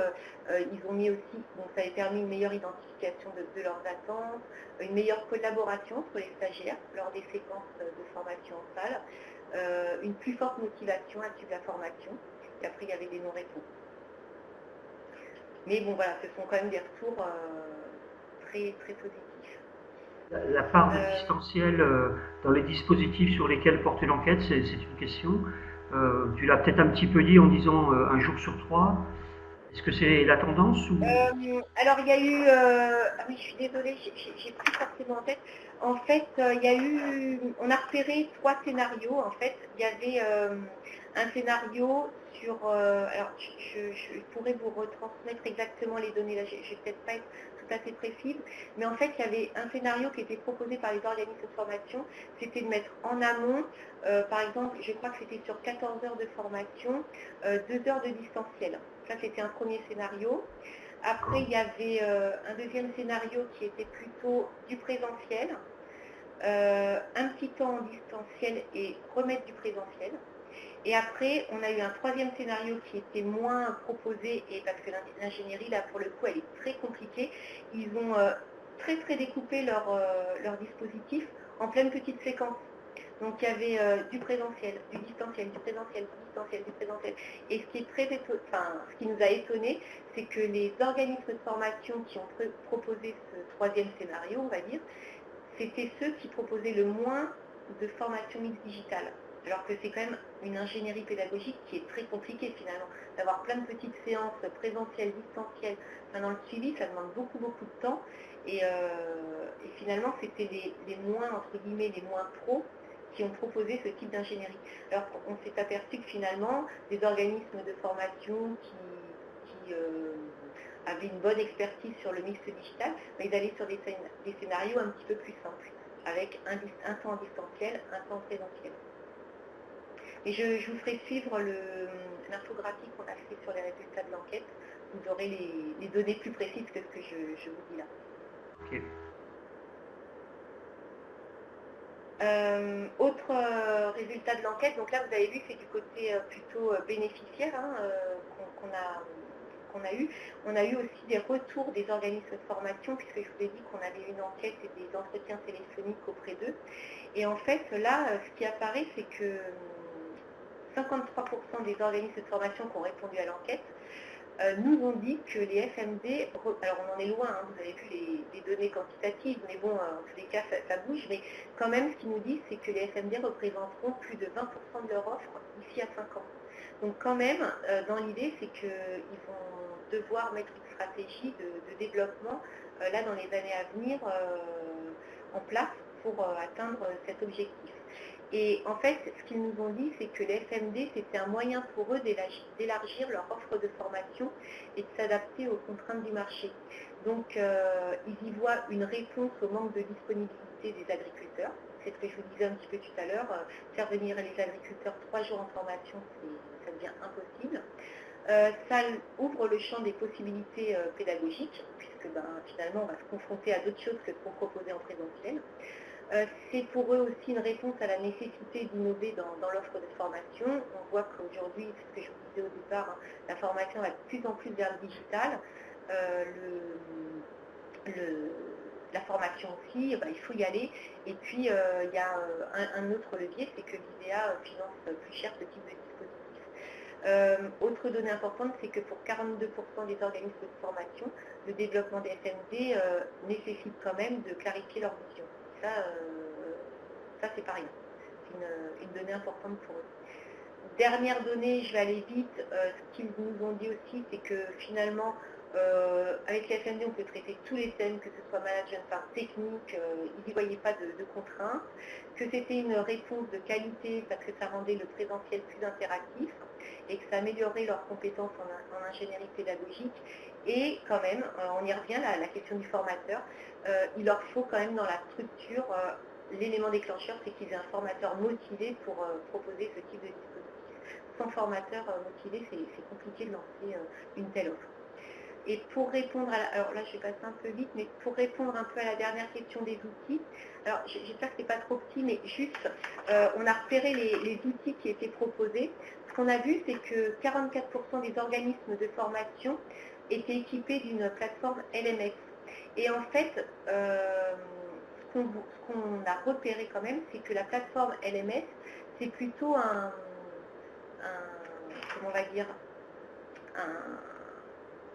ils ont mis aussi, donc ça avait permis une meilleure identification de leurs attentes, une meilleure collaboration entre les stagiaires lors des séquences de formation en salle, une plus forte motivation à suivre la formation, et après il y avait des non-réponses. Mais bon voilà, ce sont quand même des retours très, très positifs. La part de distanciel dans les dispositifs sur lesquels porte l'enquête, c'est une question. Tu l'as peut-être un petit peu dit en disant 1 jour sur 3. Est-ce que c'est la tendance ou... Alors il y a eu, ah oui je suis désolée, j'ai plus forcément en tête. En fait, il y a eu, on a repéré 3 scénarios en fait. Il y avait un scénario sur, alors je pourrais vous retransmettre exactement les données là, je vais peut-être pas être tout à fait précise, mais en fait il y avait un scénario qui était proposé par les organismes de formation, c'était de mettre en amont, par exemple, je crois que c'était sur 14 heures de formation, 2 heures de distanciel. Ça, c'était un premier scénario. Après, il y avait un deuxième scénario qui était plutôt du présentiel, un petit temps en distanciel et remettre du présentiel. Et après, on a eu un troisième scénario qui était moins proposé, et parce que l'ingénierie, là, pour le coup, elle est très compliquée. Ils ont très découpé leur dispositif en pleine petite séquence. Donc il y avait du présentiel, du distanciel, du présentiel, du distanciel, du présentiel. Et ce qui nous a étonné, c'est que les organismes de formation qui ont proposé ce troisième scénario, on va dire, c'était ceux qui proposaient le moins de formation mixte digitale. Alors que c'est quand même une ingénierie pédagogique qui est très compliquée finalement. D'avoir plein de petites séances présentielles, distancielles, dans le suivi, ça demande beaucoup de temps. Et finalement, c'était les moins, entre guillemets, les moins pros qui ont proposé ce type d'ingénierie. Alors on s'est aperçu que finalement, des organismes de formation qui avaient une bonne expertise sur le mixte digital, mais ils allaient sur des scénarios un petit peu plus simples, avec un temps en distanciel, un temps en présentiel. Et je vous ferai suivre l'infographie qu'on a fait sur les résultats de l'enquête. Vous aurez les données plus précises que ce que je vous dis là. Ok. Autre résultat de l'enquête, donc là vous avez vu que c'est du côté plutôt bénéficiaire qu'on a eu. On a eu aussi des retours des organismes de formation, puisque je vous ai dit qu'on avait une enquête et des entretiens téléphoniques auprès d'eux. Et en fait, là, ce qui apparaît, c'est que 53% des organismes de formation qui ont répondu à l'enquête nous ont dit que les FMD, alors on en est loin, hein, vous avez vu les données quantitatives, mais bon, en tous les cas, ça bouge, mais quand même, ce qu'ils nous disent, c'est que les FMD représenteront plus de 20% de leur offre d'ici à 5 ans. Donc quand même, dans l'idée, c'est qu'ils vont devoir mettre une stratégie de développement, là, dans les années à venir, en place pour atteindre cet objectif. Et en fait, ce qu'ils nous ont dit, c'est que les FMD, c'était un moyen pour eux d'élargir leur offre de formation et de s'adapter aux contraintes du marché. Donc, ils y voient une réponse au manque de disponibilité des agriculteurs. C'est ce que je vous disais un petit peu tout à l'heure. Faire venir les agriculteurs 3 jours en formation, ça devient impossible. Ça ouvre le champ des possibilités pédagogiques, puisque finalement, on va se confronter à d'autres choses que ce qu'on proposait en présentiel. C'est pour eux aussi une réponse à la nécessité d'innover dans l'offre de formation. On voit qu'aujourd'hui, ce que je vous disais au départ, hein, la formation va de plus en plus vers le digital. La formation aussi, il faut y aller. Et puis, il y a un autre levier, c'est que l'IDEA finance plus cher ce type de dispositif. Autre donnée importante, c'est que pour 42% des organismes de formation, le développement des FMD nécessite quand même de clarifier leur vision. Ça c'est pas rien. C'est une donnée importante pour eux. Dernière donnée, je vais aller vite. Ce qu'ils nous ont dit aussi, c'est que finalement, avec les FMD, on peut traiter tous les thèmes, que ce soit management, technique, ils n'y voyaient pas de contraintes, que c'était une réponse de qualité parce que ça rendait le présentiel plus interactif et que ça améliorait leurs compétences en ingénierie pédagogique. Et quand même, on y revient à la question du formateur, il leur faut quand même dans la structure, l'élément déclencheur, c'est qu'ils aient un formateur motivé pour proposer ce type de dispositif. Sans formateur motivé, c'est compliqué de lancer une telle offre. Et pour répondre alors là je vais passer un peu vite, mais pour répondre un peu à la dernière question des outils, alors j'espère que c'est pas trop petit, mais juste, on a repéré les outils qui étaient proposés. Ce qu'on a vu, c'est que 44% des organismes de formation étaient équipés d'une plateforme LMS. Et en fait, ce qu'on a repéré quand même, c'est que la plateforme LMS, c'est plutôt comment on va dire,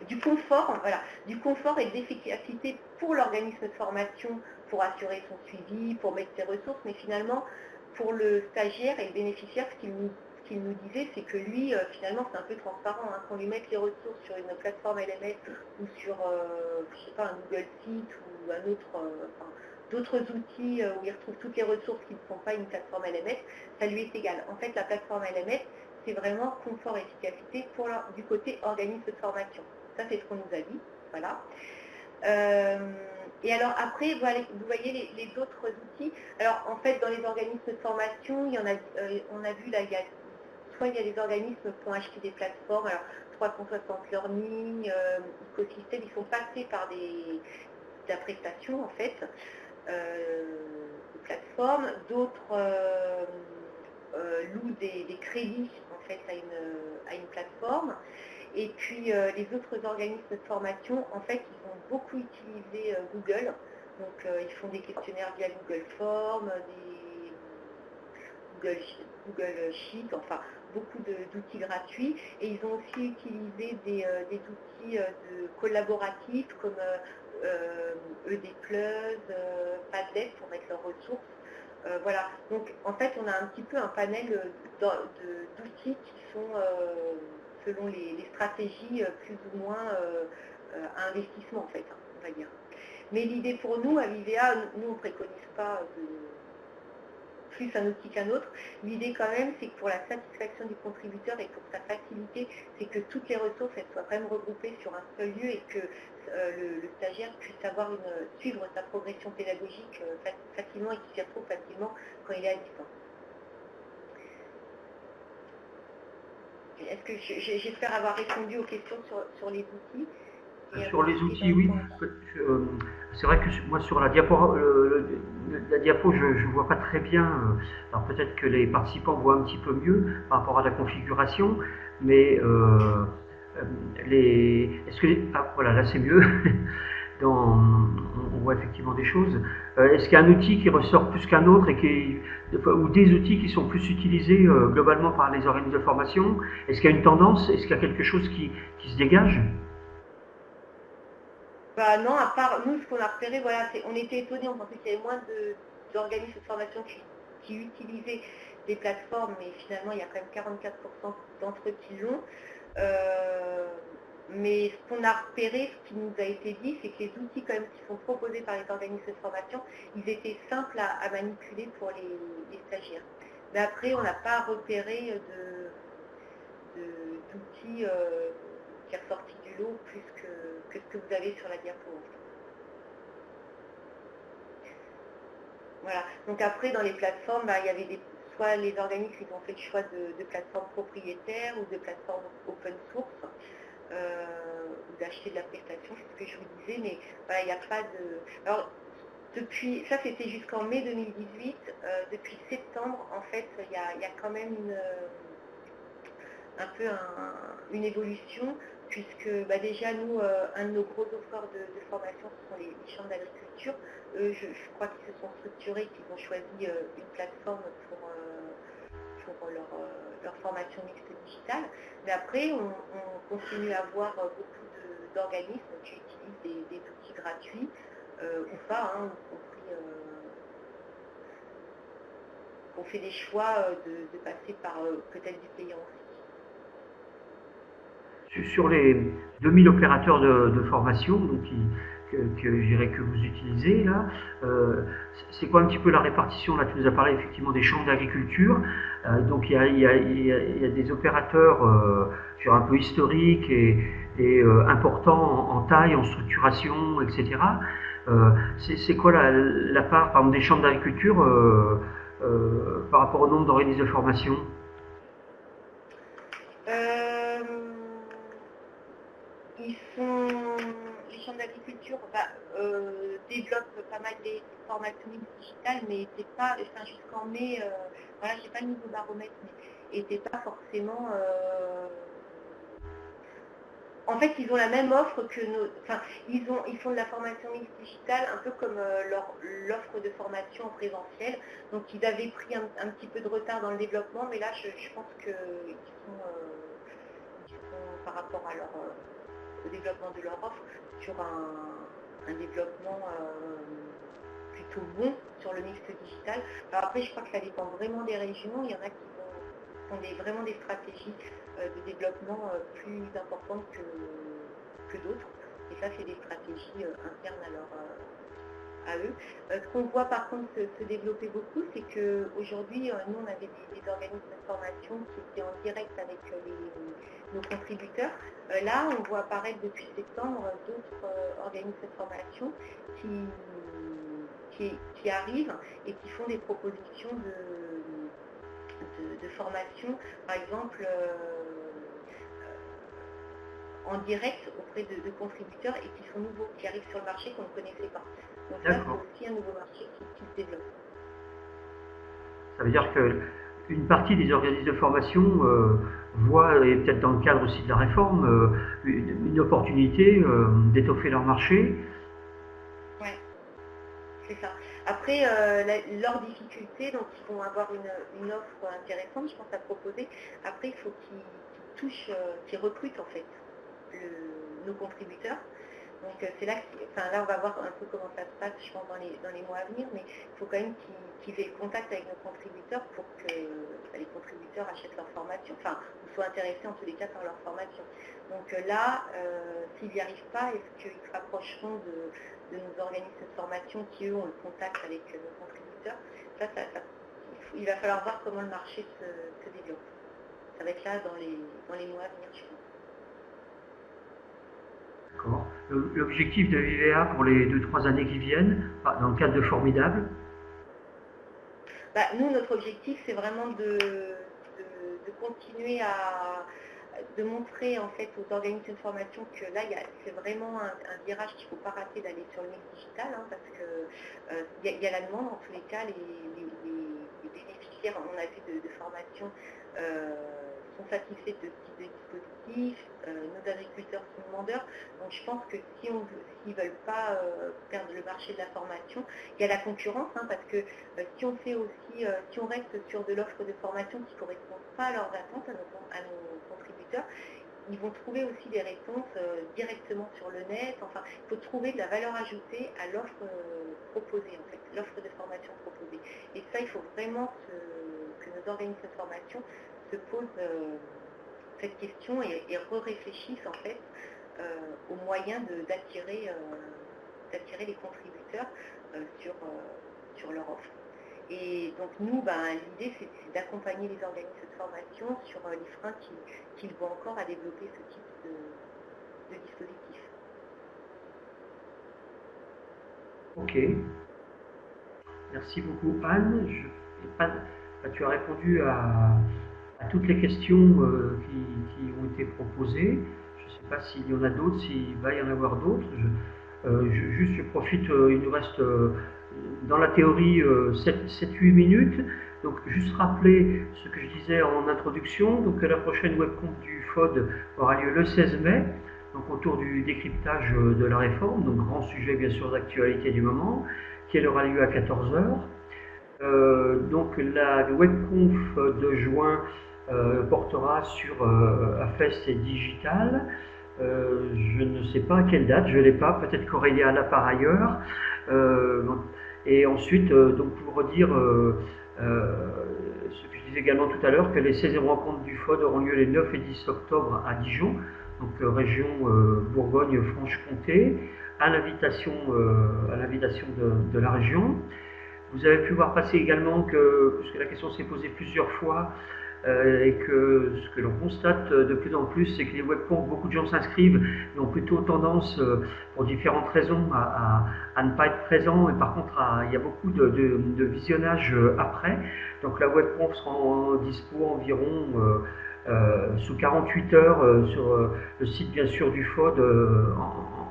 du confort, voilà, du confort et de l'efficacité pour l'organisme de formation, pour assurer son suivi, pour mettre ses ressources, mais finalement, pour le stagiaire et le bénéficiaire, ce ce qu'il nous disait, c'est que lui, finalement, c'est un peu transparent, hein, qu'on lui mette les ressources sur une plateforme LMS ou sur, je sais pas, un Google Site ou un autre, enfin, d'autres outils où il retrouve toutes les ressources qui ne sont pas une plateforme LMS, ça lui est égal. En fait, la plateforme LMS, c'est vraiment confort et efficacité du côté organisme de formation. Ça, c'est ce qu'on nous a dit. Voilà. Et alors après, vous voyez les autres outils. Alors en fait, dans les organismes de formation, il y en a, on a vu là, soit il y a des organismes qui ont acheté des plateformes, alors 360 Learning, Ecosystem, ils sont passés par de la prestation en fait, de plateformes. D'autres louent des crédits en fait à une plateforme. Et puis les autres organismes de formation, en fait, ils ont beaucoup utilisé Google. Donc ils font des questionnaires via Google Forms, Google Sheets, enfin beaucoup d'outils gratuits. Et ils ont aussi utilisé des outils collaboratifs comme ED+, Padlet pour mettre leurs ressources. Voilà. Donc en fait, on a un petit peu un panel d'outils qui sont selon les stratégies plus ou moins à investissement en fait, hein, on va dire. Mais l'idée pour nous, à Vivea, nous on ne préconise pas plus un outil qu'un autre. L'idée quand même, c'est que pour la satisfaction du contributeur et pour sa facilité, c'est que toutes les ressources elles soient vraiment regroupées sur un seul lieu et que le stagiaire puisse suivre sa progression pédagogique facilement et qu'il s'y retrouve facilement quand il est à distance. Est-ce que j'espère avoir répondu aux questions sur les outils? Sur les outils, oui. C'est vrai que moi, sur la diapo, je ne vois pas très bien. Alors peut-être que les participants voient un petit peu mieux par rapport à la configuration, mais voilà, là c'est mieux. On voit effectivement des choses. Est-ce qu'il y a un outil qui ressort plus qu'un autre ou des outils qui sont plus utilisés globalement par les organismes de formation? Est-ce qu'il y a une tendance? Est-ce qu'il y a quelque chose qui se dégage? Bah non, à part nous, ce qu'on a repéré, voilà, on était étonnés, on pensait qu'il y avait moins d'organismes de formation qui utilisaient des plateformes, mais finalement il y a quand même 44% d'entre eux qui l'ont. Mais ce qu'on a repéré, ce qui nous a été dit, c'est que les outils quand même qui sont proposés par les organismes de formation, ils étaient simples à manipuler pour les stagiaires. Mais après, on n'a pas repéré d'outils qui est ressorti du lot plus que ce que vous avez sur la diapo. Voilà. Donc après, dans les plateformes, bah, il y avait soit les organismes qui ont fait le choix de plateformes propriétaires ou de plateformes open source, ou d'acheter de la prestation, c'est ce que je vous disais, mais voilà, il n'y a pas de... Alors, ça c'était jusqu'en mai 2018, depuis septembre, en fait, il y a quand même un peu une évolution, puisque bah, déjà nous, un de nos gros offreurs de formation, ce sont les chambres d'agriculture. Je crois qu'ils se sont structurés, qu'ils ont choisi une plateforme pour leur formation mixte digitale. Mais après, on continue à avoir beaucoup d'organismes qui utilisent des outils gratuits, ou pas, hein, y compris on fait des choix de passer par peut-être du payant aussi. Sur les 2000 opérateurs de formation donc, que vous utilisez là, c'est quoi un petit peu la répartition? Là, tu nous as parlé effectivement des chambres d'agriculture, donc il y a des opérateurs un peu historiques et importants en taille, en structuration, etc. C'est quoi la part, par exemple, des chambres d'agriculture par rapport au nombre d'organismes de formation? Les chambres d'agriculture développent pas mal des formations digitales, mais c'est pas, enfin, jusqu'en mai, voilà, j'ai pas le niveau baromètre, mais n'était pas forcément. En fait, ils ont la même offre que nos. Enfin, ils font de la formation mixte digitale un peu comme l'offre de formation en présentiel. Donc, ils avaient pris un petit peu de retard dans le développement, mais là, je pense qu'ils sont par rapport à au développement de leur offre sur un développement plutôt bon sur le mixte digital. Alors après, je crois que ça dépend vraiment des régions. Il y en a qui vont sont vraiment des stratégies de développement plus importantes que d'autres. Et ça, c'est des stratégies internes à eux. Ce qu'on voit par contre se développer beaucoup, c'est qu'aujourd'hui, nous, on avait des organismes de formation qui étaient en direct avec nos contributeurs. Là, on voit apparaître depuis septembre d'autres organismes de formation qui arrivent et qui font des propositions de formation, par exemple en direct auprès de contributeurs et qui sont nouveaux, qui arrivent sur le marché qu'on ne connaissait pas. Donc là, c'est aussi un nouveau marché qui se développe. Ça veut dire qu'une partie des organismes de formation voit, et peut-être dans le cadre aussi de la réforme, une opportunité d'étoffer leur marché. Oui, c'est ça. Après, leur difficulté, donc ils vont avoir une offre intéressante, je pense, à proposer. Après, il faut qu'ils recrutent en fait nos contributeurs. Donc c'est là, là on va voir un peu comment ça se passe, je pense, dans les mois à venir, mais il faut quand même qu'ils aient le contact avec nos contributeurs pour que les contributeurs achètent leur formation, ou soient intéressés en tous les cas par leur formation. Donc là, s'ils n'y arrivent pas, est-ce qu'ils se rapprocheront de nos organismes de formation qui, eux, ont le contact avec nos contributeurs? Il va falloir voir comment le marché se développe. Ça va être là dans les mois à venir, je pense. L'objectif de l'IVA pour les 2-3 années qui viennent, dans le cadre de Formidable? Nous, notre objectif, c'est vraiment de continuer de montrer en fait aux organismes de formation que là, c'est vraiment un virage qu'il ne faut pas rater d'aller sur le mix digital, parce que y a la demande, en tous les cas, les bénéficiaires, on a vu de formation, sont satisfaits de ce type de dispositif, nos agriculteurs sont demandeurs. Donc je pense que s'ils ne veulent pas perdre le marché de la formation, il y a la concurrence, parce que si on fait aussi, si on reste sur de l'offre de formation qui ne correspond pas à leurs attentes, à nos contributeurs, ils vont trouver aussi des réponses directement sur le net. Enfin, il faut trouver de la valeur ajoutée à l'offre proposée, en fait, l'offre de formation proposée. Et ça, il faut vraiment que nos organismes de formation se posent cette question et réfléchissent en fait aux moyens d'attirer les contributeurs sur leur offre. Et donc nous, l'idée c'est d'accompagner les organismes de formation sur les freins qu'ils voient encore à développer ce type de dispositif. Ok. Merci beaucoup Anne. Tu as répondu à toutes les questions qui ont été proposées. Je ne sais pas s'il y en a d'autres, s'il va y en avoir d'autres. Je profite, il nous reste dans la théorie 7-8 minutes. Donc juste rappeler ce que je disais en introduction, donc la prochaine webconf du FOD aura lieu le 16 mai, donc autour du décryptage de la réforme, donc grand sujet bien sûr d'actualité du moment, qui aura lieu à 14h. Donc la webconf de juin portera sur AFES et Digital. Je ne sais pas à quelle date, je ne l'ai pas, peut-être qu'Aurélia l'a par ailleurs. Et ensuite, donc pour redire ce que je disais également tout à l'heure, que les 16e rencontres du FOD auront lieu les 9 et 10 octobre à Dijon, donc région Bourgogne-Franche-Comté, à l'invitation de la région. Vous avez pu voir passer également parce que la question s'est posée plusieurs fois, et que ce que l'on constate de plus en plus, c'est que les webconf, beaucoup de gens s'inscrivent et ont plutôt tendance, pour différentes raisons, à ne pas être présents, et par contre il y a beaucoup de visionnage après. Donc la webconf sera en dispo environ sous 48 heures sur le site bien sûr du FOD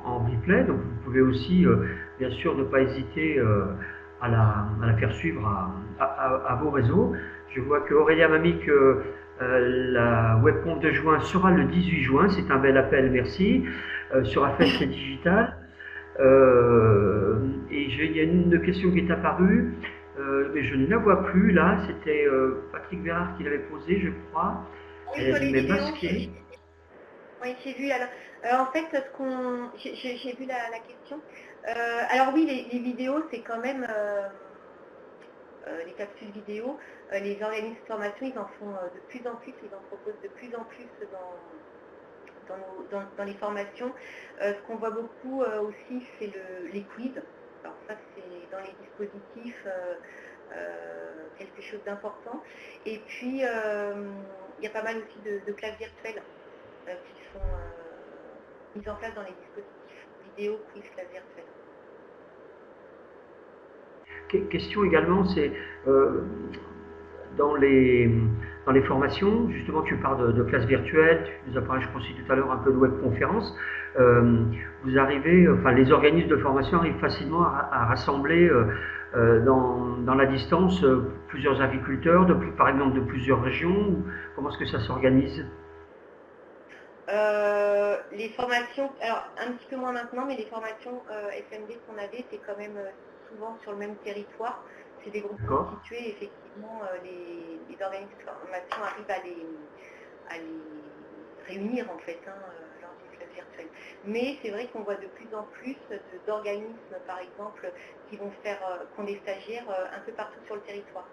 en replay. Donc vous pouvez aussi bien sûr ne pas hésiter à la faire suivre à vos réseaux. Je vois que Aurélia m'a mis que la webconf de juin sera le 18 juin, c'est un bel appel, merci, sur AFES et Digital. Et il y a une question qui est apparue, mais je ne la vois plus là, c'était Patrick Vérard qui l'avait posée, je crois. Oui, sur les vidéos. Oui, j'ai vu. Alors, en fait, j'ai vu la question. Alors oui, les vidéos, c'est quand même les capsules vidéo, les organismes de formation, ils en font de plus en plus, ils en proposent de plus en plus dans les formations. Ce qu'on voit beaucoup aussi, c'est les quiz. Alors ça, c'est dans les dispositifs quelque chose d'important. Et puis, il y a pas mal aussi de classes virtuelles qui sont mises en place dans les dispositifs vidéo, quiz, classes virtuelles. Question également, c'est dans les formations, justement tu parles de classes virtuelles, tu nous as parlé je pense aussi tout à l'heure un peu de webconférence, vous arrivez, enfin les organismes de formation arrivent facilement à rassembler dans la distance plusieurs agriculteurs, par exemple de plusieurs régions, ou comment est-ce que ça s'organise? Les formations, alors un petit peu moins maintenant, mais les formations FMD qu'on avait, c'est quand même souvent sur le même territoire. C'est des groupes constitués, effectivement, les organismes de formation arrivent à les réunir en fait lors d'une classe virtuelle. Mais c'est vrai qu'on voit de plus en plus d'organismes, par exemple, qui ont des stagiaires un peu partout sur le territoire.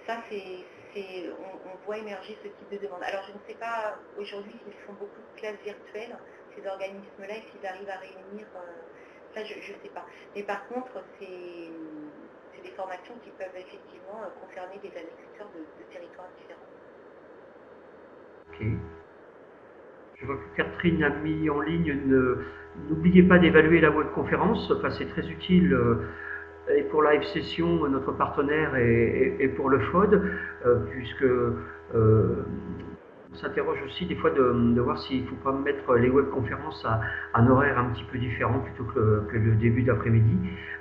Ça, on voit émerger ce type de demande. Alors, je ne sais pas aujourd'hui s'ils font beaucoup de classes virtuelles, ces organismes-là, et s'ils arrivent à réunir, ça, je ne sais pas. Mais par contre, c'est des formations qui peuvent effectivement concerner des agriculteurs de territoires différents. Ok. Je vois que Catherine a mis en ligne, n'oubliez pas d'évaluer la webconférence, enfin, c'est très utile. Et pour Live Session, notre partenaire, et pour le FOD, puisque on s'interroge aussi des fois de voir s'il ne faut pas mettre les webconférences à un horaire un petit peu différent plutôt que le début d'après-midi,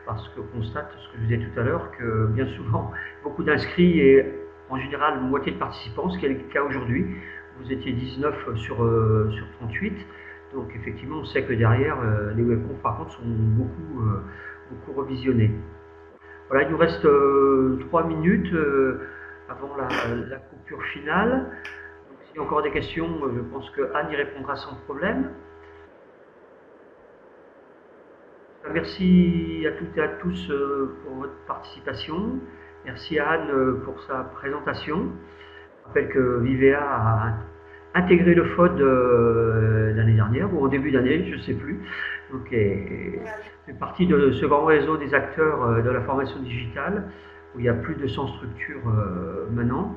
parce qu'on constate, ce que je disais tout à l'heure, que bien souvent, beaucoup d'inscrits et en général moitié de participants, ce qui est le cas aujourd'hui. Vous étiez 19 sur 38, donc effectivement on sait que derrière, les webconf par contre sont beaucoup revisionnés. Voilà, il nous reste 3 minutes avant la coupure finale. Donc, s'il y a encore des questions, je pense que Anne y répondra sans problème. Merci à toutes et à tous pour votre participation. Merci à Anne pour sa présentation. Je rappelle que Vivea a intégré le FOD l'année dernière, ou en début d'année, je ne sais plus. Donc, fait partie de ce grand réseau des acteurs de la formation digitale, où il y a plus de 100 structures maintenant.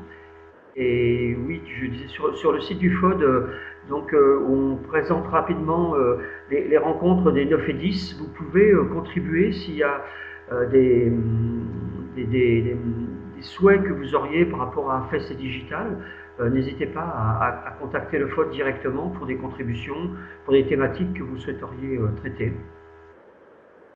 Et oui, je disais sur le site du FOD, donc on présente rapidement les rencontres des 9 et 10. Vous pouvez contribuer s'il y a des souhaits que vous auriez par rapport à FES et Digital. N'hésitez pas à contacter le FOD directement pour des contributions, pour des thématiques que vous souhaiteriez traiter.